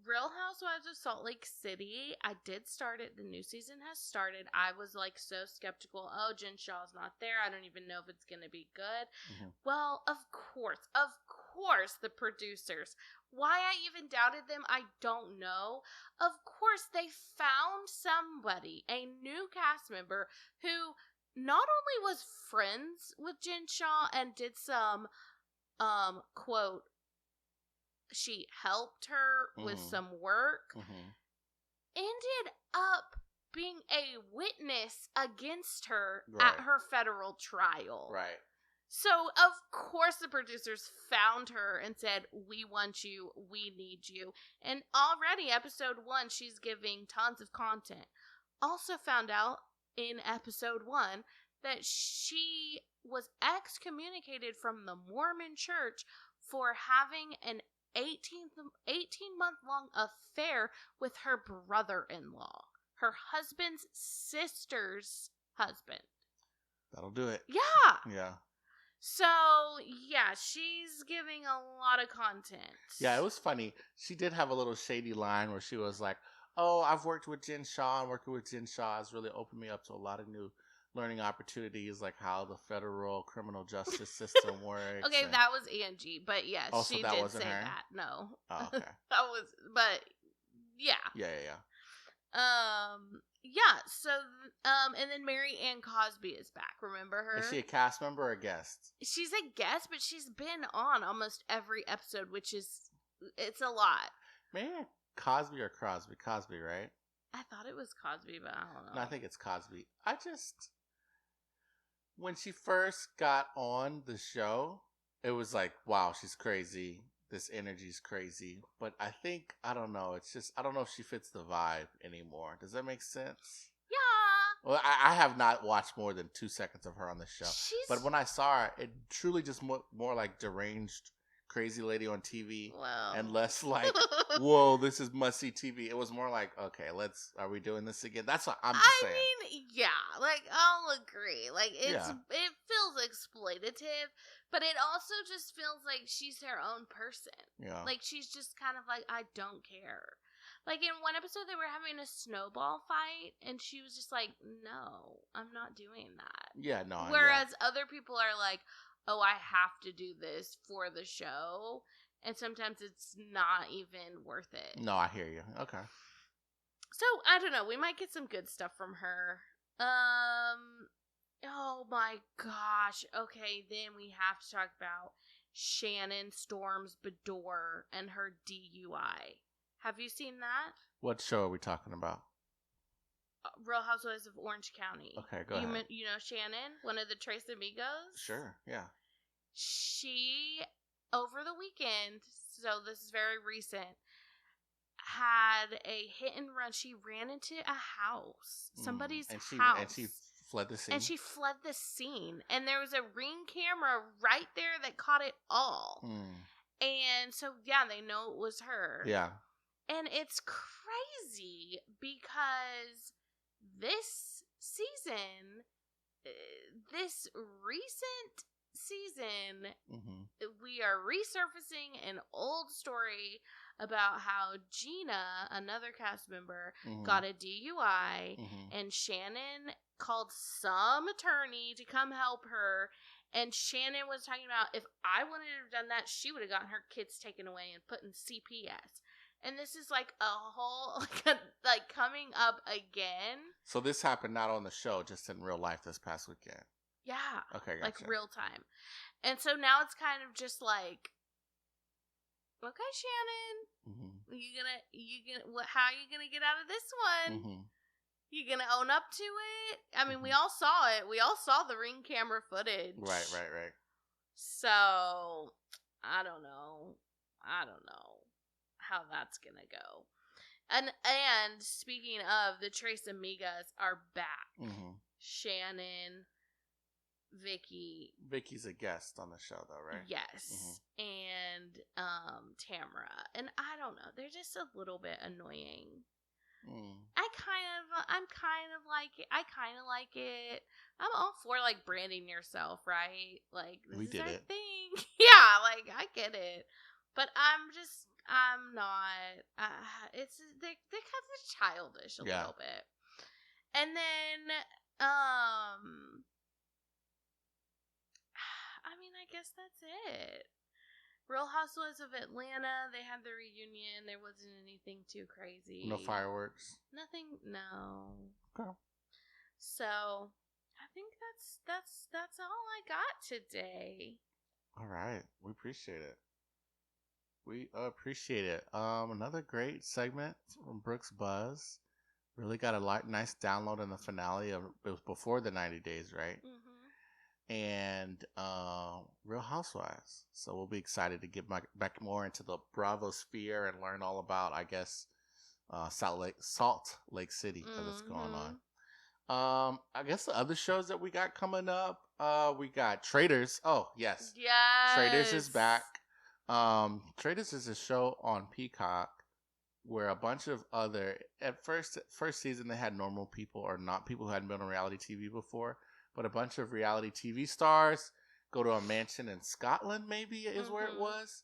Real Housewives of Salt Lake City, I did start it. The new season has started. I was like so skeptical. Oh, Jen Shah's not there. I don't even know if it's going to be good. Mm-hmm. Well, of course, the producers. Why I even doubted them, I don't know. Of course, they found somebody, a new cast member, who not only was friends with Jen Shah and did some, quote, she helped her with some work, ended up being a witness against her at her federal trial. Right. So, of course, the producers found her and said, "We want you. We need you." And already, episode 1, she's giving tons of content. Also found out in episode 1 that she was excommunicated from the Mormon church for having an 18-month-long affair with her brother-in-law, her husband's sister's husband. That'll do it. Yeah. So, yeah, she's giving a lot of content. Yeah, it was funny. She did have a little shady line where she was like, "Oh, I've worked with Jen Shah, and working with Jen Shah has really opened me up to a lot of new learning opportunities, like how the federal criminal justice system works." Okay, that was Angie, but yes, she so did say her? that. No. Oh, okay. But yeah. Yeah. Yeah, so, and then Mary Ann Cosby is back. Remember her? Is she a cast member or a guest? She's a guest, but she's been on almost every episode, it's a lot. Mary Ann Cosby or Crosby? Cosby, right? I thought it was Cosby, but I don't know. No, I think it's Cosby. When she first got on the show, it was like, wow, she's crazy. This energy's crazy. But I don't know. It's just, I don't know if she fits the vibe anymore. Does that make sense? Yeah. Well, I have not watched more than 2 seconds of her on the show. But when I saw her, it truly just more like deranged, crazy lady on TV. Wow. And less like, whoa, this is must-see TV. It was more like, okay, are we doing this again? That's what I'm just saying. I mean, yeah, like, I'll agree. Like, it feels exploitative, but it also just feels like she's her own person. Yeah. Like, she's just kind of like, I don't care. Like, in one episode, they were having a snowball fight, and she was just like, no, I'm not doing that. Yeah, no. Whereas other people are like, oh, I have to do this for the show. And sometimes it's not even worth it. No, I hear you. Okay. So, I don't know. We might get some good stuff from her. Oh my gosh. Okay, then we have to talk about Shannon Storms Bedore and her DUI. Have you seen that? What show are we talking about? Real Housewives of Orange County. Okay, go ahead. You know Shannon, one of the Tres Amigos? Sure, yeah. She, over the weekend, so this is very recent, had a hit and run. She ran into a house, somebody's house. And she fled the scene? And she fled the scene. And there was a Ring camera right there that caught it all. And so, yeah, they know it was her. Yeah. And it's crazy because this season, this recent season, we are resurfacing an old story about how Gina, another cast member, got a DUI, and Shannon called some attorney to come help her. And Shannon was talking about, if I wouldn't have done that, she would have gotten her kids taken away and put in CPS. And this is like a whole, like coming up again. So this happened not on the show, just in real life this past weekend. Yeah. Okay, gotcha. Like real time. And so now it's kind of just like, okay, Shannon, how are you gonna get out of this one? You gonna own up to it? I mean, we all saw it. We all saw the Ring camera footage. Right. So I don't know how that's gonna go. And speaking of, the Tres Amigas are back. Shannon, Vicky. Vicky's a guest on the show, though, right? Yes. And Tamara. And I don't know. They're just a little bit annoying. I'm kind of like it. I kind of like it. I'm all for, like, branding yourself, right? Like, this is our thing. Yeah, like, I get it. But I'm not. They're kind of childish a little bit. And then, I mean, I guess that's it. Real Housewives of Atlanta, they had the reunion. There wasn't anything too crazy. No fireworks? Nothing, no. Okay. So, I think that's all I got today. All right. We appreciate it. Another great segment from Brooke's Buzz. Really got a nice download in the finale. It was before the 90 days, right? And Real Housewives. So we'll be excited to get back more into the Bravo sphere and learn all about, I guess, Salt Lake City as it's going on. I guess the other shows that we got coming up, we got Traitors. Oh, yes. Yes. Traitors is back. Traitors is a show on Peacock where a bunch of other, at first season they had normal people or not people who hadn't been on reality TV before, but a bunch of reality TV stars go to a mansion in Scotland, maybe is where it was,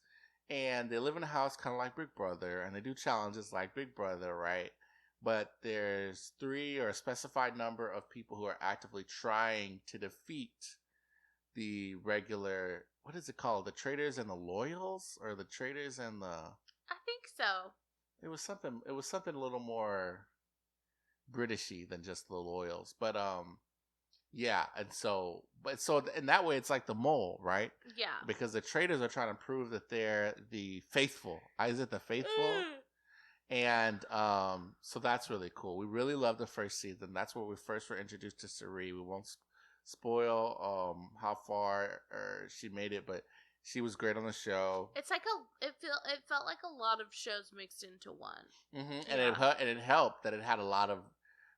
and they live in a house kind of like Big Brother, and they do challenges like Big Brother, right? But there's 3 or a specified number of people who are actively trying to defeat the regular, what is it called? The Traitors and the Loyals, or the Traitors and the... I think so. It was something a little more Britishy than just the Loyals, but yeah, and so in that way it's like the Mole, right? Yeah. Because the Traitors are trying to prove that they're the faithful. Is it the faithful? And so that's really cool. We really love the first season. That's where we first were introduced to Sari. We won't spoil how far she made it, but she was great on the show. It's like it felt like a lot of shows mixed into one. And it helped that it had a lot of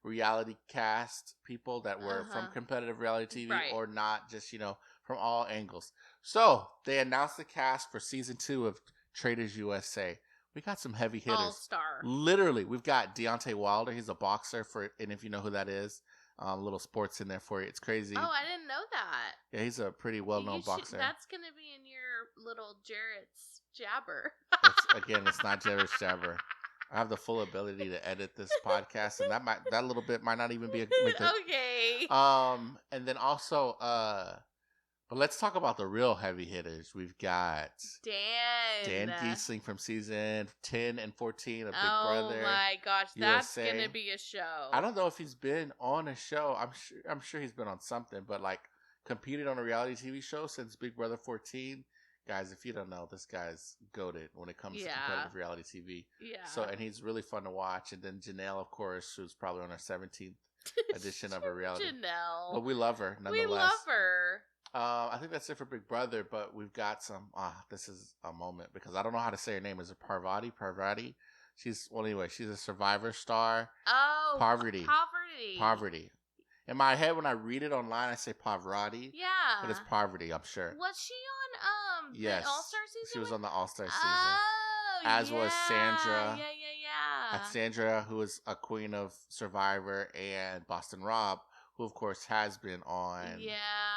reality cast people that were from competitive reality TV, right, or not, just from all angles. So they announced the cast for season 2 of Traitors USA. We got some heavy hitters. All-star. Literally, we've got Deontay Wilder. He's a boxer, and if you know who that is, little sports in there for you. It's crazy. Oh, I didn't know that. Yeah, he's a pretty well-known boxer. That's going to be in your little Jarrett's Jabber. It's not Jarrett's Jabber. I have the full ability to edit this podcast, and that little bit might not even be okay. And then also, But let's talk about the real heavy hitters. We've got Dan Dan. Giesling from season 10 and 14 of Big Oh Brother. my gosh, that's USA. gonna be a show. I don't know if he's been on a show. I'm sure he's been on something, but like competed on a reality TV show since Big Brother 14. Guys, if you don't know, this guy's goated when it comes to competitive reality TV. Yeah. So, and he's really fun to watch. And then Janelle, of course, who's probably on her 17th edition of a reality. Janelle. But we love her, nonetheless. We love her. I think that's it for Big Brother, but we've got some. This is a moment because I don't know how to say her name. Is it Parvati? Parvati? She's she's a Survivor star. Oh, Poverty. Poverty. In my head, when I read it online, I say Pavrati. Yeah, but it's Poverty. I'm sure. Was she on yes, the All Star season? She was on the All Star season. Oh, as was Sandra. Yeah. Sandra, who is a queen of Survivor, and Boston Rob, who of course has been on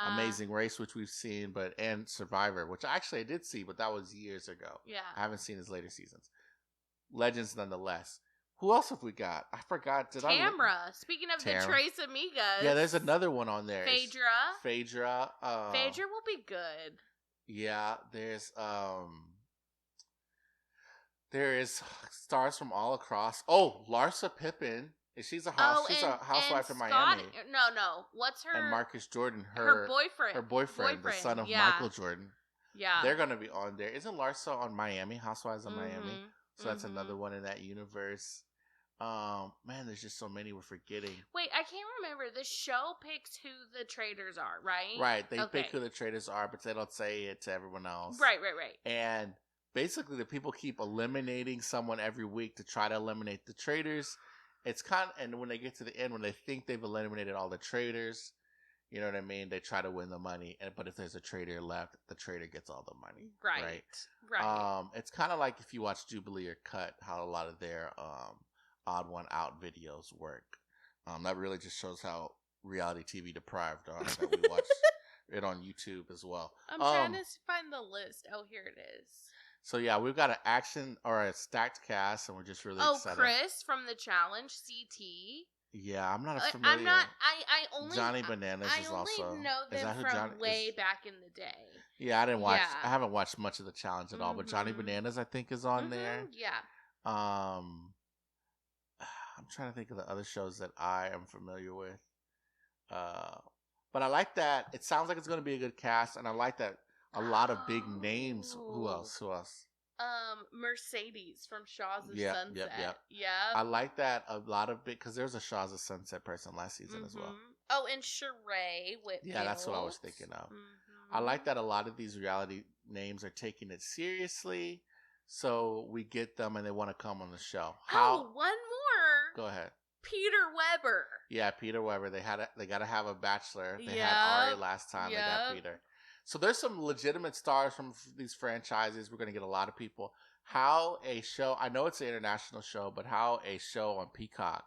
Amazing Race, which we've seen, and Survivor, which actually I did see, but that was years ago. Yeah, I haven't seen his later seasons. Legends nonetheless. Who else have we got? I forgot. Tamra. Speaking of the Tres Amigas. Yeah, there's another one on there. Phaedra. Phaedra will be good. Yeah, there is stars from all across. Oh, Larsa Pippen. She's a housewife in Miami. No. What's her? And Marcus Jordan, her boyfriend. Her boyfriend, the son of Michael Jordan. Yeah. They're going to be on there. Isn't Larsa on Miami? Housewives on Miami? So that's another one in that universe. Man, there's just so many we're forgetting. Wait, I can't remember. The show picks who the traders are, right? Right. They pick who the traders are, but they don't say it to everyone else. Right. And basically, the people keep eliminating someone every week to try to eliminate the traders. It's and when they get to the end, when they think they've eliminated all the traders, you know what I mean? They try to win the money. But if there's a trader left, the trader gets all the money. Right. It's kind of like if you watch Jubilee or Cut, how a lot of their odd one out videos work. That really just shows how reality TV deprived are. That we watch it on YouTube as well. I'm trying to find the list. Oh, here it is. So yeah, we've got a stacked cast, and we're just really excited. Chris from the challenge, CT. Yeah, I'm not familiar. I'm not. I only Johnny Bananas is also. I only know them from way back in the day. Yeah, I didn't watch. I haven't watched much of the challenge at all, but Johnny Bananas I think is on there. Yeah. I'm trying to think of the other shows that I am familiar with. But I like that. It sounds like it's going to be a good cast, and I like that a lot of big names. Who else? Mercedes from Shaw's of Sunset. Yeah. I like that a lot of because there's a Shaw's of Sunset person last season as well. Oh, and Sheree Whitfield. Yeah, that's what I was thinking of. I like that a lot of these reality names are taking it seriously, so we get them and they want to come on the show. One more. Go ahead. Peter Weber. Yeah, Peter Weber. They got to have a bachelor. They had Ari last time. They got Peter. So there's some legitimate stars from these franchises. We're going to get a lot of people. How a show, I know it's an international show, but how a show on Peacock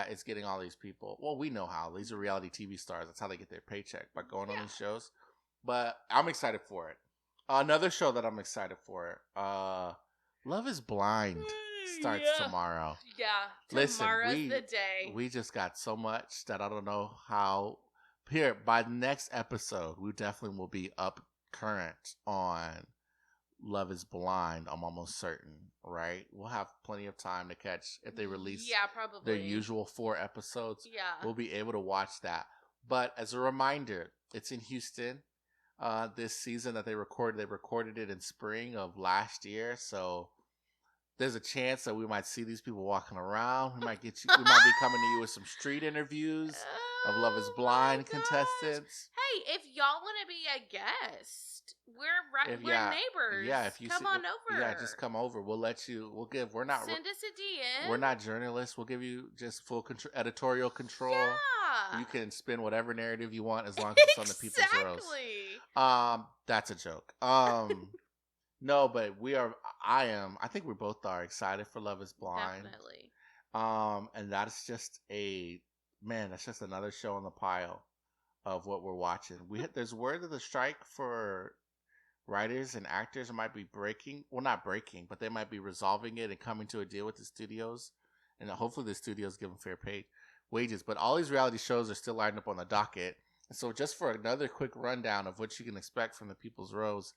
is getting all these people. Well, we know how. These are reality TV stars. That's how they get their paycheck, by going on these shows. But I'm excited for it. Another show that I'm excited for, Love is Blind starts tomorrow. Yeah, tomorrow's the day. We just got so much that I don't know how. Here, by the next episode, we definitely will be up current on Love is Blind. I'm almost certain, right? We'll have plenty of time to catch if they release probably their usual 4 episodes. Yeah. We'll be able to watch that. But as a reminder, it's in Houston this season that they recorded it in spring of last year. So there's a chance that we might see these people walking around. We might be coming to you with some street interviews of Love is Blind contestants. Hey, if y'all want to be a guest, we're neighbors. Yeah, if you come on over. Yeah, just come over. We'll let you. We're not. Send us a DM. We're not journalists. We'll give you just full editorial control. Yeah. You can spin whatever narrative you want as long as it's on the people's roast. That's a joke. No, but I think we both are excited for Love is Blind. Definitely. And that's just that's just another show on the pile of what we're watching. There's word that the strike for writers and actors might be breaking. Well, not breaking, but they might be resolving it and coming to a deal with the studios. And hopefully the studios give them fair wages. But all these reality shows are still lined up on the docket. So just for another quick rundown of what you can expect from the People's Rose,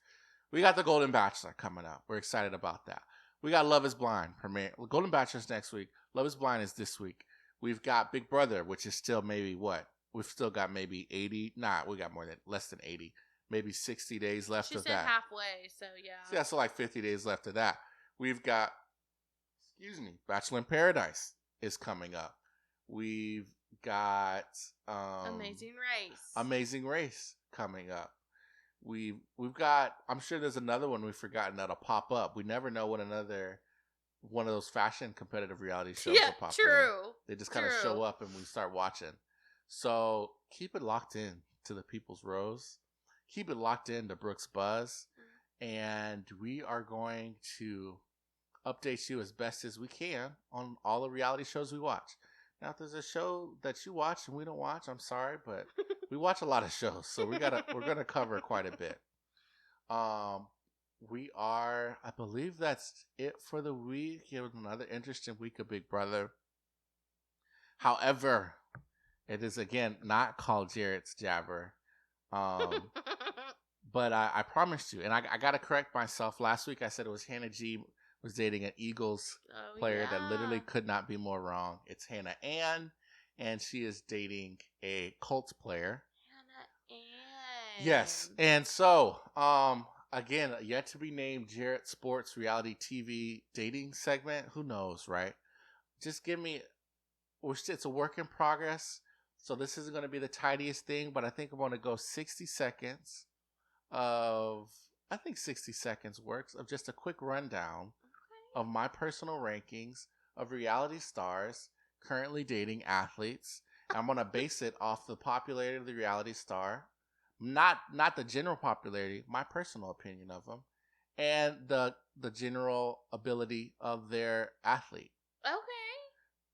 we got the Golden Bachelor coming up. We're excited about that. We got Love is Blind premiere. Golden Bachelor's next week. Love is Blind is this week. We've got Big Brother, which is still maybe what? We've still got maybe 80. Nah, we got less than 80. Maybe 60 days left she of said that. halfway, so yeah. Yeah, so like 50 days left of that. We've got, Bachelor in Paradise is coming up. We've got Amazing Race coming up. We've got, I'm sure there's another one we've forgotten that'll pop up. We never know when another one of those fashion competitive reality shows will pop up. They just kind of show up and we start watching. So keep it locked in to the People's Rose. Keep it locked in to Brooke's Buzz. And we are going to update you as best as we can on all the reality shows we watch. Now, if there's a show that you watch and we don't watch, I'm sorry, but we watch a lot of shows, so we're gonna cover quite a bit. I believe that's it for the week. It was another interesting week of Big Brother. However, it is again not called Jarrett's Jabber. But I promised you, and I got to correct myself. Last week I said it was Hannah G was dating an Eagles player that literally could not be more wrong. It's Hannah Ann, and she is dating a Colts player. Hannah Ann. Yes, and so again, yet to be named Jarrett Sports reality TV dating segment. Who knows, right? Just give me. It's a work in progress, so this isn't going to be the tidiest thing, but I think I'm going to go 60 seconds of. I think 60 seconds works of just a quick rundown of my personal rankings of reality stars currently dating athletes. I'm going to base it off the popularity of the reality star, not the general popularity, my personal opinion of them, and the general ability of their athlete. Okay.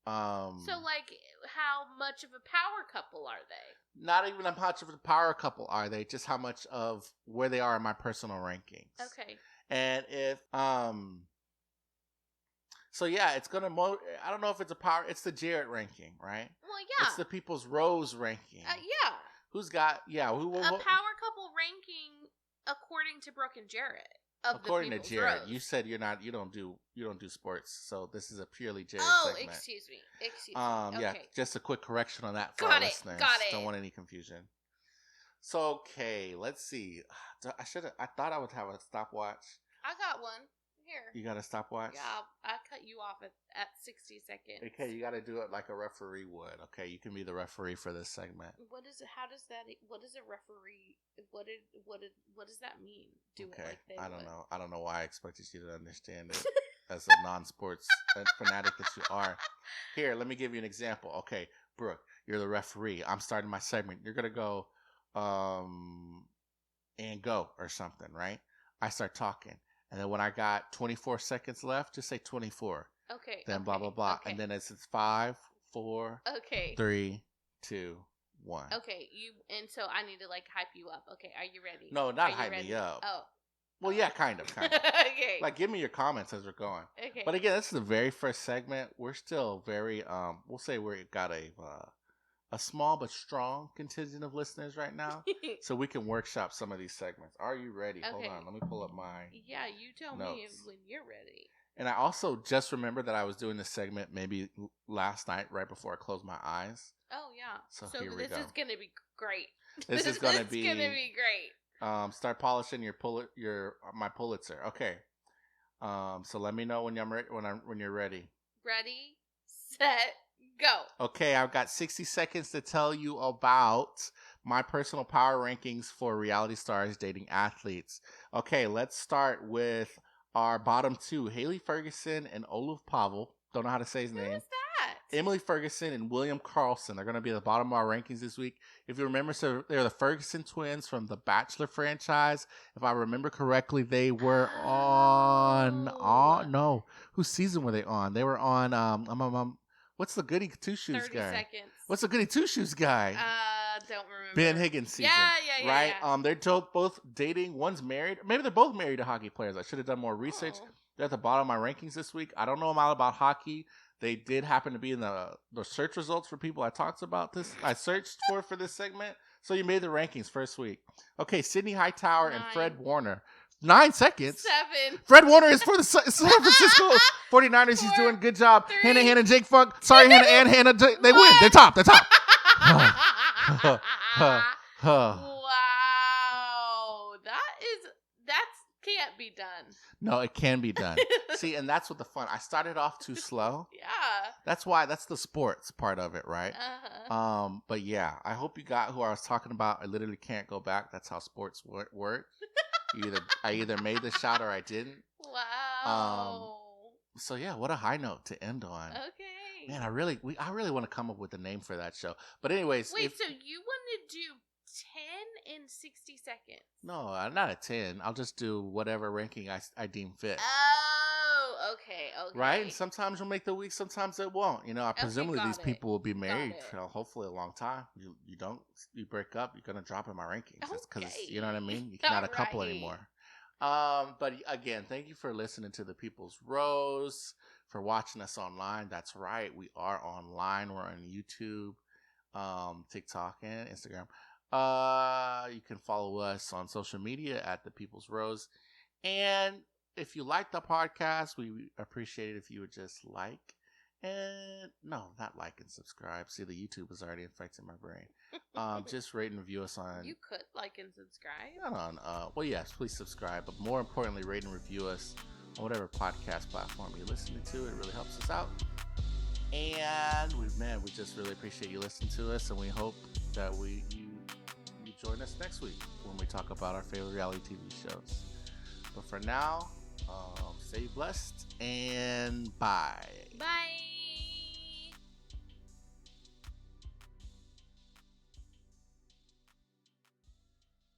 So like, how much of a power couple are they? Not even how much of a power couple are they, just how much of where they are in my personal rankings. Okay. And if so yeah, it's gonna. I don't know if it's a power. It's the Jarrett ranking, right? Well, yeah. It's the People's Rose ranking. Yeah. Who's got? Yeah. A power couple ranking according to Brooke and Jarrett. According to Jarrett, you said you don't do sports, so this is a purely Jarrett segment. Excuse me. Okay. Yeah. Just a quick correction on that for our listeners. Got it. Don't want any confusion. So okay, let's see. I thought I would have a stopwatch. I got one. Here. You got a stopwatch? Yeah, I cut you off at 60 seconds. Okay, you got to do it like a referee would. Okay, you can be the referee for this segment. What is it? How does that? What is a referee? What does that mean? It like they I don't know. I don't know why I expected you to understand it as a non-sports fanatic that you are. Here, let me give you an example. Okay, Brooke, you're the referee. I'm starting my segment. You're gonna go, and go or something, right? I start talking. And then when I got 24 seconds left, just say 24. Okay. Then blah, blah, blah. Okay. And then it's 5, 4, 3, 2, 1. Okay. And so I need to like hype you up. Okay. Are you ready? No, not hype me up. Oh. Well, yeah, kind of. Okay. Like, give me your comments as we're going. Okay. But again, this is the very first segment. We're still very, we'll say we got a small but strong contingent of listeners right now, so we can workshop some of these segments. Are you ready? Okay. Hold on, let me pull up my Yeah, you tell notes. me when you're ready. And I also just remembered that I was doing this segment maybe last night right before I closed my eyes. Oh, yeah. So here we go. This is going to be great. This is going to be great. Start polishing my Pulitzer. Okay. So let me know when you're ready. Ready, set, go. Okay, I've got 60 seconds to tell you about my personal power rankings for reality stars dating athletes. Okay, let's start with our bottom two, Haley Ferguson and Olaf Pavel. Don't know how to say his name. Who is that? Emily Ferguson and William Carlson. They're going to be at the bottom of our rankings this week. If you remember, so they're the Ferguson twins from the Bachelor franchise. If I remember correctly, they were on... no. Whose season were they on? They were on... What's the Goody Two Shoes 30 guy? seconds. What's the Goody Two Shoes guy? Don't remember. Ben Higgins season. Yeah. Right? They're both dating. One's married. Maybe they're both married to hockey players. I should have done more research. Oh. They're at the bottom of my rankings this week. I don't know a lot about hockey. They did happen to be in the search results for people I searched for this segment. So you made the rankings first week. Okay, Sydney Hightower and 9. Fred Warner. 9 seconds. 7. Fred Warner is for the San Francisco 49ers. He's 4, doing a good job. 3. Hannah, Jake Funk. Sorry, Hannah and Hannah. They win. They're top. They're top. Wow, that can't be done. No, it can be done. See, and that's what the fun. I started off too slow. Yeah. That's the sports part of it, right? But yeah, I hope you got who I was talking about. I literally can't go back. That's how sports work. I either made the shot or I didn't. Wow. So yeah, what a high note to end on. Okay. Man, I really want to come up with a name for that show. But anyways, wait, so you want to do 10 in 60 seconds? No, not a 10. I'll just do whatever ranking I deem fit. Oh, okay. Right? And sometimes you'll make the week, sometimes it won't. Presumably these people will be married for hopefully a long time. You break up, you're gonna drop in my rankings. Because you know what I mean? You're not a couple anymore. But again, thank you for listening to the People's Rose, for watching us online. That's right, we are online. We're on YouTube, TikTok, and Instagram. You can follow us on social media at the People's Rose. And if you like the podcast, we appreciate it if you would just not like and subscribe. See, the YouTube is already infecting my brain. Just rate and review us on. You could like and subscribe. Well, yes, please subscribe. But more importantly, rate and review us on whatever podcast platform you're listening to. It really helps us out. And we just really appreciate you listening to us, and we hope that you join us next week when we talk about our favorite reality TV shows. But for now, stay blessed and bye.